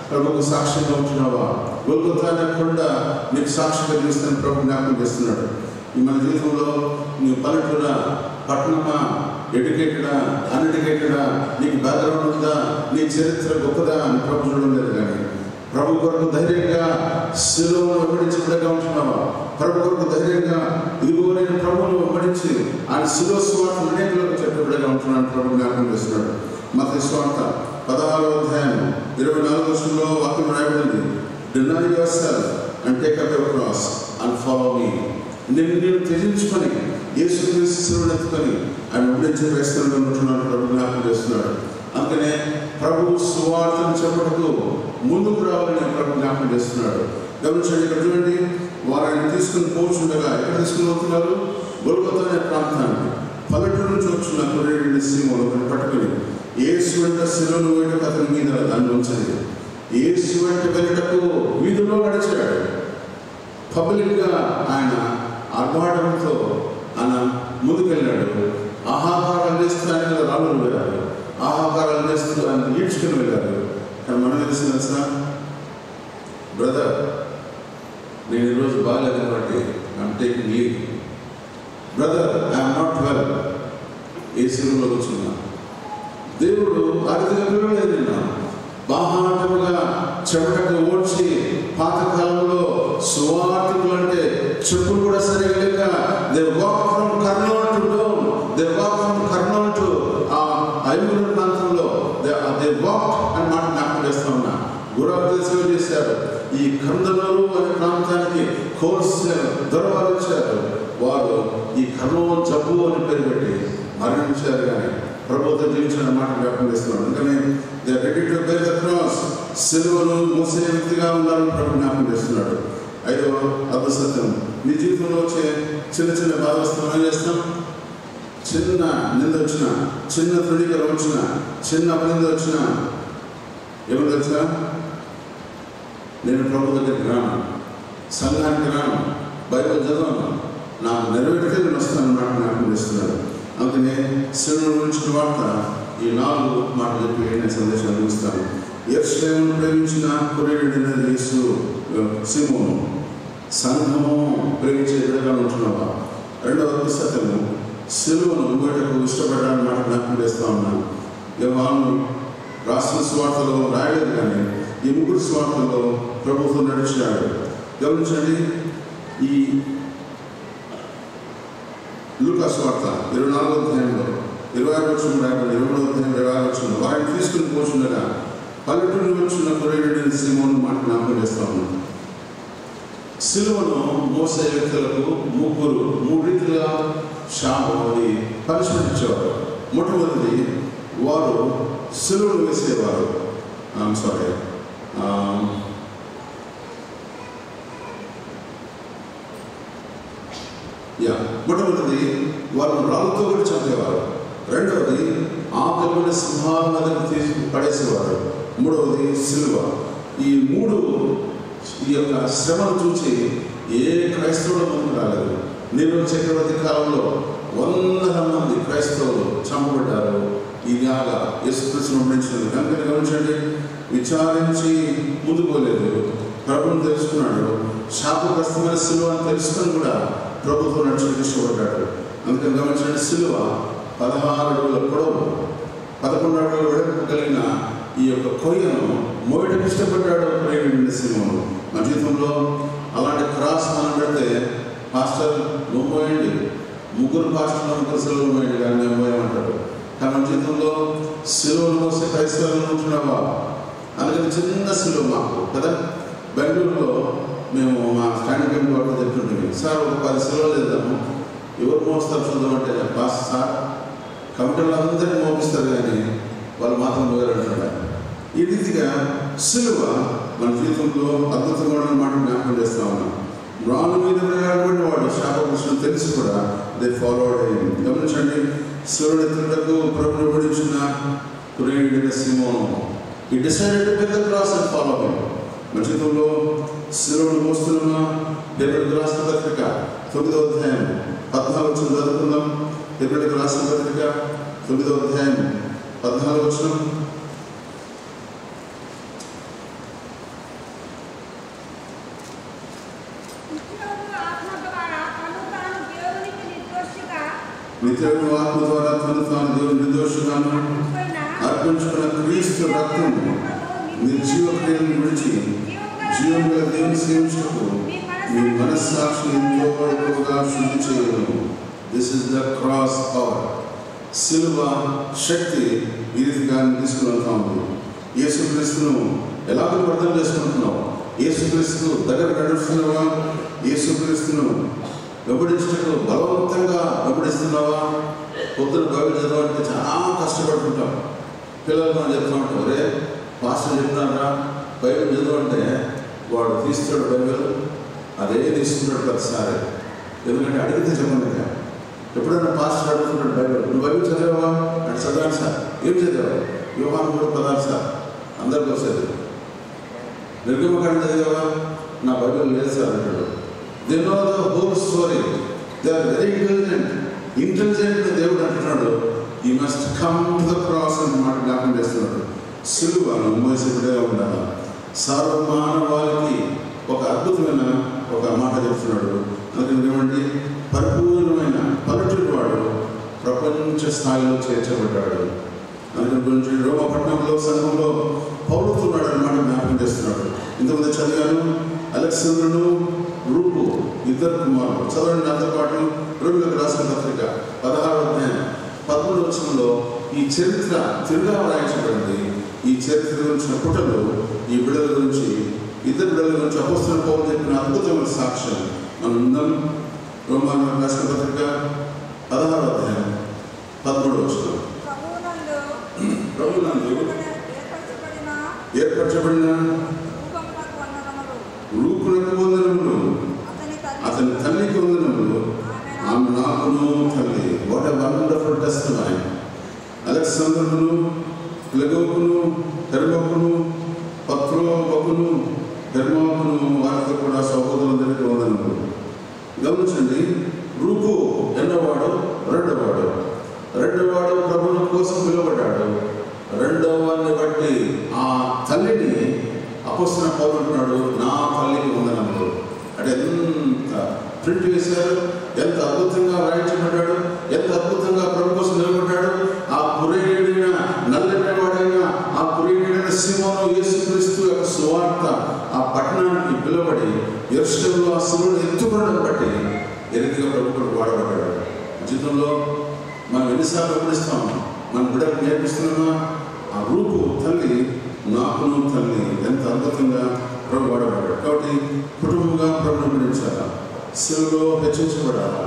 ప్రభుకు సాక్ష్యంగా ఉంటున్నావా? గొల్గొతా అనే కొండ నీకు సాక్షిగా చూస్తాను ప్రభు జ్ఞాపకం చేస్తున్నాడు. మన జీవితంలో నువ్వు పల్లెటూరా, పట్టణమా, ఎడ్యుకేటెడా, అన్ఎడ్యుకేటెడా, నీకు బ్యాక్గ్రౌండ్ ఉందా, నీ చరిత్ర గొప్పదా అని ప్రభు చూడడం లేదు. కానీ ప్రభు కొరకు ధైర్యంగా శిలువను వెంబడించి బిడ్డగా ఉంటున్నావా? ప్రభు కొరకు ధైర్యంగా ఇదిగో నేను ప్రభువును వెంబడించి ఆయన శిలువ సువార్త అనేకులకు చెప్పే బిడ్డగా ఉంటున్నాను ప్రభు జ్ఞాపకం చేస్తున్నాడు. మత్తయి సువార్త 16వ అధ్యాయం 24వ వచనంలో వాక్యం రాయబడింది, Deny yourself and take up your cross and follow me. నేను త్యజించుకొని యేసుక్రీస్తు శిలువను ఎత్తుకొని ఆయన వెంబడించే క్రైస్తవులుగా ఉంటున్నాను ప్రభు జ్ఞాపకం చేస్తున్నాడు. అందుకనే ప్రభు సువార్తను చెప్పటకు ముందుకు రావాలని ప్రభు జ్ఞాపకం చేస్తున్నాడు. గమనించండి, ఇక్కడ చూడండి, వారు ఆయన తీసుకుని పోచుండగా ఎక్కడ తీసుకుని పోతున్నారు? గొల్గొతా అనే ప్రాంతానికి. పల్లెటూరు నుంచి వచ్చిన కుర్రేడి సీమోను పట్టుకుని యేసు వెంట శిలువను వేయటకు అతని మీద దాన్ని ఉంచండి. యేసు వెంట వెళ్ళటకు వీధుల్లో నడిచాడు. పబ్లిక్గా ఆయన ఆర్భాటంతో ఆయన ముందుకెళ్ళాడు. ఆహాకారాలు చేస్తూ ఆయన రాళ్ళు వెళ్ళారు, ఆహాకారాలు చేస్తూ ఆయన ఈడ్చుకుని వెళ్ళారు. కానీ మనం తెలిసిన తెలుసా, బ్రదర్ నేను ఈరోజు బాగాలేదు కాబట్టి I'm taking leave. Brother I'm not well. ఏ శిలువలో కూర్చున్నా దేవుడు అతిథిగా పిలవలేదు. నిన్న బాహాటముగా చెమటకు ఓడ్చి పాతకాలంలో సువార్తికులు అంటే చెప్పులు కూడా సరిగా లేక they walk from Kurnool to down, they walk from Kurnool to ఐదుగురు ప్రాంతంలో దే వాక్ అని మాట జ్ఞాపకం చేస్తా ఉన్నా. గురాలు సేవ చేశారు. ఈ కర్నూలు అనే ప్రాంతానికి కోర్స్ దొరవారు వచ్చారు. వారు ఈ కర్నూలు జబ్బు అని పేరు పెట్టి మరణించారు. కానీ ప్రభుత్వం జీవించిన మాట జ్ఞాపకం చేస్తున్నాడు. అందుకని they are ready to bear the cross, సిలువను మోసే వ్యక్తిగా ఉండాలని ప్రభు జ్ఞాపకం చేస్తున్నాడు. 5వ అద్భుత సత్యం, నీ జీవితంలో వచ్చే చిన్న చిన్న బాధ వస్తాం ఏం చేస్తాం? చిన్న నింద వచ్చిన, చిన్న తృణీకరణ వచ్చిన, చిన్న అపనింద వచ్చిన ఏమని తెలుసా? నేను ప్రభు దగ్గరికి రాను, సంఘానికి రాను, బైబిల్ చదవను, నాకు నెరవేరితే నేను వస్తాను మాట జ్ఞాపకం చేస్తున్నాడు. అందుకనే శిలువ గురించిన వార్త ఈ 4 మాటలు చెప్పి నేను సందేశం అందిస్తాను. యెరూషలేమును ప్రేమించిన కురేయుడైన యేసు సీమోను, సంఘము ప్రేమించే విధంగా ఉంటున్నావా? 2వ అద్భుత సత్యము, శిలువను వేటకు ఇష్టపడడానికి మాట జ్ఞాపకం చేస్తూ ఉన్నాను. యోహాను రాసిన సువార్తలో రాయలేదు, కానీ ఈ 3 సువార్తల్లో ప్రభుత్వం నడిచాడు. గమనించండి, ఈ లూకా సువార్త 24వ అధ్యాయంలో 26వ వచనం రాయబడి 23వ అధ్యాయం 26వ వచనం, వారిని తీసుకుని పోచుండగా పల్లెటూరు వచ్చిన కురేయుడైన సీమోను మాట జ్ఞాపకం చేస్తా ఉన్నాను. సిలువను మోసే వ్యక్తులకు 3 రీతిగా శాపది పనిష్మెంట్ ఇచ్చేవారు. మొట్టమొదటిది, వారు సిలువను వేసేవారు. మొట్టమొదటిది వారు రాళ్ళతో కూడా చంపేవారు. 2వది ఆకలిని సింహాల మీదకి తీసి పడేసేవారు. 3వది సిలువ. ఈ 3 ఈ యొక్క శ్రమను చూసి ఏ క్రైస్తవుడు ముందుకు రాలేదు. నీరో చక్రవర్తి కాలంలో 100 మంది క్రైస్తవులు చంపబడ్డారు. ఇలాగా యేసుక్రీస్తును వెంబడించినందుకు. కనుక గమనించండి, విచారించి ముందుకు పోలేదు. ప్రభువును తెలుసుకున్నాడు. శాపగ్రస్తమైన సిలువ అని తెలుసుకొని కూడా ప్రభుత్వం నడుచుకు ఇష్టపడ్డాడు. అందుకని గమనించండి, సిలువ 16 అడుగుల పొడవు, 11 అడుగుల వెడల్పు కలిగిన ఈ యొక్క కొయ్యను మోయటకు ఇష్టపడ్డాడు ప్రేమికుడి సీమోను. మన జీవితంలో అలాంటి క్రాస్ మనం పెడితే, పాస్టర్ నువ్వు మోయండి, 3 పాస్టర్లు సిలువను మోయండి కానీ మేము మోయమంటారు. కానీ మన జీవితంలో సిలువను మోసే క్రైస్తవులు ఉంటున్నావా? అందుకని చిన్న సిలువ మాకు కదా. బెంగళూరులో మేము మా స్టాండింగ్ కమిటీ వాళ్ళు చెప్తుంటాం, సార్ ఒక 10 సిలువలు వేద్దాము, ఎవరు మోస్తారు చూద్దామంటే, పాస్ సార్ కమిటీలో అందరినీ మోపిస్తారు కానీ వాళ్ళు మాత్రం మోయాలంటారు. ఈ రీతిగా సిలువ మన జీవితంలో అద్భుతంగా మాట జ్ఞాపకం చేస్తా ఉన్నాం. రాళ్ళ మీద వేయబడిన వాడు శాపగ్రస్తుడు తెలిసి కూడా దే ఫాలోడ్ అయ్యింది. గమనించండి, సిలువనెత్తుటకు ప్రభువును వెంబడించిన కురేయుడైన సీమోను, he decided to bear the cross and follow him. మన జీవితంలో సిలువను మోస్తున్నా. హెబ్రీయులకు రాసిన పత్రిక 9వ అధ్యాయం 14వ వచనం చదువుకుందాం. హెబ్రీయులకు రాసిన పత్రిక 9వ అధ్యాయం 14వ వచనం. నిత్యము ఆత్మ ద్వారా తను తాను దేవుని నిర్దోషుగాను అర్పించుకున్న క్రీస్తు రక్తం నిర్జీవ క్రియలను విడిచి జీవముగా దేవుని సేవించుటకు మీ మనస్సాక్షి ఎంతో ఎక్కువగా శుద్ధి చేయను. This is the cross power. సిలువ శక్తి ఈ రీతిగా తీసుకుని వెళ్తా ఉంది. యేసుక్రీస్తును ఎలాగో అర్థం చేసుకుంటున్నావు? యేసుక్రీస్తు దగ్గర నడుస్తున్నావా? యేసుక్రీస్తును వెంబడించటకు బలవంతంగా వెంబడిస్తున్నావా? పొద్దున బైబిల్ చదవాలంటే చాలా కష్టపడుతుంటాం. పిల్లలు మనం చెప్తూ ఉంటాం, అరే పాస్టర్ చెప్తున్నారా బైబిల్ చదవంటే వాడు తీస్తాడు బైబిల్, అదే తీసుకుంటాడు ప్రతిసారి. ఎందుకంటే అడిగితే చెప్పండి. ఎప్పుడైనా పాస్టర్ అడుగుతున్నాడు బైబిల్, నువ్వు బైబిల్ చదివావా అంటే చదవాలి సార్. ఏం చదివావు? యోహాను 3:16 సార్. అందరికీ వచ్చేది. నిర్గమకాండం చదివావా? నా బైబిల్ లేదు సార్ అంటాడు. They know the whole story. They are very intelligent. దేవుడు అంటున్నాడు, you must come to the cross అని మాట జ్ఞాపకం చేస్తున్నాడు. సిలువను మోసేపుడే ఉండాలి. సర్వమానవాళికి ఒక అద్భుతమైన ఒక మాట చెప్తున్నాడు. అందుకని ఏమండి, పరిపూర్ణమైన పల్లెటూరు వాడు ప్రపంచ స్థాయిలో చేర్చబడ్డాడు. అందుకని గురించి రోమపట్నంలో సంఘంలో పౌలుతున్నాడు అన్నమాట జ్ఞాపకం చేస్తున్నాడు. ఇంతకుముందు చదివాను, అలెగ్జాండరును రూపు ఇద్దరు కుమారులు. చదవండి అందరి పాటు. రోమిలకు రాసిన పత్రిక 16వ అధ్యాయం 13వ వచనంలో ఈ చరిత్ర తిరుగా వ్రాయించబడింది. ఈ చరిత్ర గురించిన పుటలు ఈ బిడ్డల గురించి, ఇద్దరు బిడ్డల గురించి అపోస్తలుడైన పౌలు చెప్పిన అద్భుతమైన సాక్ష్యం మనం ఉందాం. రోమలకు రాసిన పత్రిక 16వ అధ్యాయం 13వ వచనం. ప్రభువునందు ఏర్పరచబడిన రూపునకు వందనములు, అతని తల్లికి వందనములు, ఆమె నాకును తల్లి. What a wonderful testimony. అలెగ్జాండరును, ప్లెగోకును, హెర్మోకును, పత్రోబకును, హెర్మోకును వారితో కూడా సహోదరులందరికీ వందనములు. గమనించండి, రూపు ఎన్నోవాడు? రెండోవాడు ప్రభువుల కోసం పిలువబడ్డాడు. రెండవని బట్టి ఆ తల్లిని అపోస్తలుడైన పౌలు అంటున్నాడు, నా తల్లికి వందనములు. అంటే ఎంత ప్రింట్ వేశారు, ఎంత అద్భుతంగా వ్రాయించబడ్డాడు, ఎంత అద్భుతంగా ప్రభు కోసం నిలబడ్డాడు. ఆ కురేయుడైన నల్లటివాడైన ఆ కురేయుడైన సీమోను యేసుక్రీస్తు యొక్క సువార్త ఆ పట్టణానికి పిలువబడి యెరూషలేములో ఆ శిలువను ఎత్తుకోవడం బట్టి ఎరిగిగా ప్రభు కొరకు వాడబడ్డాడు. జీవితంలో మనం ఎన్నిసార్లు గమనిస్తాం, మన బిడ్డకు నేర్పిస్తున్నామా? ఆ రూపు తల్లి, నాకును తల్లి, ఎంత అద్భుతంగా ప్రభు వాడబడ్డాడు. కాబట్టి కుటుంబంగా ప్రభుని గురించాలా, శిలువలో హెచ్చించబడాలా.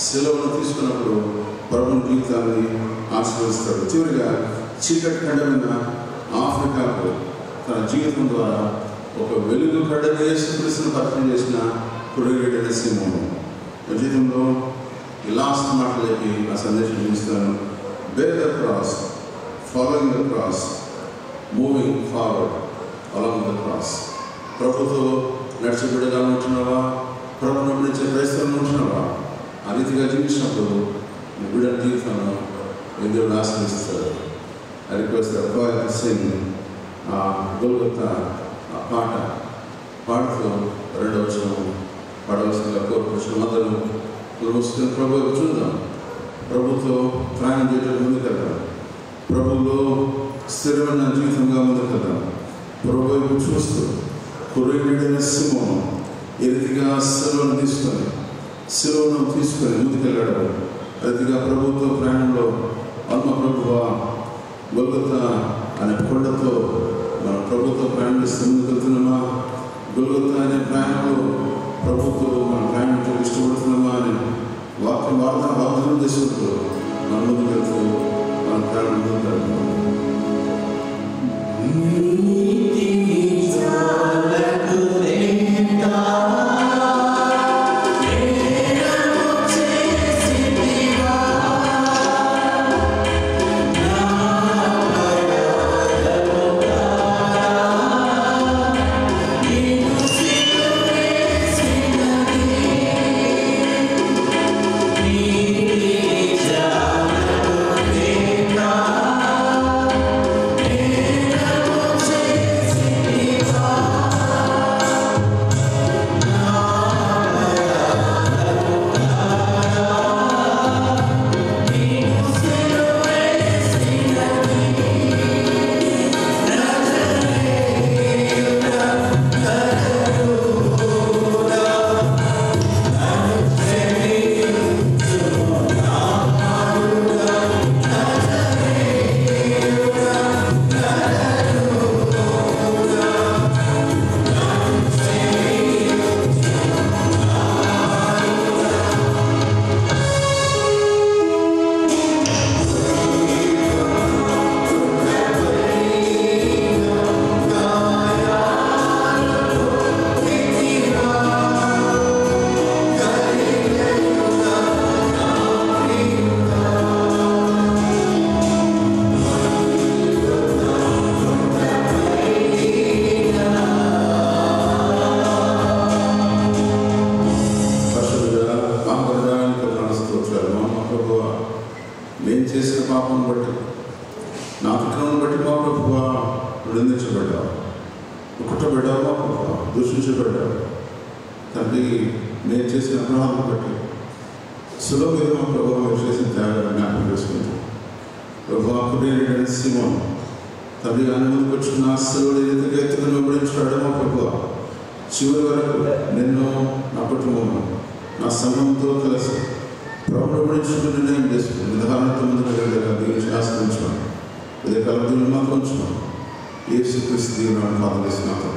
శిలువను తీసుకున్నప్పుడు ప్రభుని జీవితాన్ని ఆశీర్వదిస్తాడు. చివరిగా చీకటి ఖండమైన ఆఫ్రికాకు తన జీవితం ద్వారా ఒక వెలుగు కడ్డని యేసుక్రీస్తును పరిచయం చేసిన కురేయుడైన సీమోను జీవితంలో ఈ లాస్ట్ మాటలకి ఆ సందేశం చూపిస్తాను. Bear the cross, following the cross, moving forward along the cross. ప్రభుతో నడిచే బిడ్డగా ఉంటున్నావా? ప్రభుత్వం నడిచే క్రైస్తవులు ఉంటున్నావా? ఆ రీతిగా జీవించినప్పుడు నీ బిడ్డ జీవితాన్ని దేవుడు ఆశ్రయిస్తారు. I request the choir to sing Golgotha ఆ పాట పాడుతూ రెండవ వచనం పాడవలసిందిగా కోరుకుంటున్నాం. అందరూ వస్తున్న ప్రభు చూద్దాం. ప్రభుతో ప్రయాణం చేయడం ముందుకెళ్దాం. ప్రభులో స్థిరమైన జీవితంగా ముందుకెళ్దాం. ప్రభు వైపు చూస్తూ కురేయుడైన సీమోను ఈ రీతిగా శిలువను తీసుకొని ముందుకెళ్ళాడు. రీతిగా ప్రభుత్వ ప్రయాణంలో ఆత్మ ప్రభువా గొల్గొతా అనే కొండతో మన ప్రభుత్వ ప్రయాణిస్తూ ముందుకెళ్తున్నామా? గొల్గొతా అనే ప్రయాణంలో ప్రభుత్వం మన ప్రయాణం ఇష్టపడుతున్నామా అని వాగ్దానం చేసుకుంటూ మన ముందుకెళ్తూ మన ప్రయాణం ముందుకెళ్తాం. పాపం బట్టి నా అతిక్రమం బట్టి మా ప్రభువా నిందించబడ్డావు, కుట్టబడ్డావు, మా ప్రభువా దూషించబడ్డావు తండ్రి. నేను చేసిన అపరాధం బట్టి సులభ మీద మా ప్రభువా మీరు చేసిన త్యాగాన్ని జ్ఞాపకం చేసుకుంటాం. ప్రభువా కుటుంబ సింహం తండ్రి అనుమతికి వచ్చిన ఆశలు ఏదైతే ఎత్తుకుని వెంబడించాడో మా ప్రభువా చివరి వరకు నిన్ను నా కుటుంబం నా సంఘంతో కలిసి ప్రభుత్వం వెంబడించుకుని నిర్ణయం చేసుకుని నిదానంతో ముందుకు వెళ్ళగా దీన్ని ఆశ్రయించాను. ఇదే కాలం మాత్రం ఉంచున్నాను. యేసుక్రీస్తు దేవుని ప్రార్థన చేస్తున్నాను.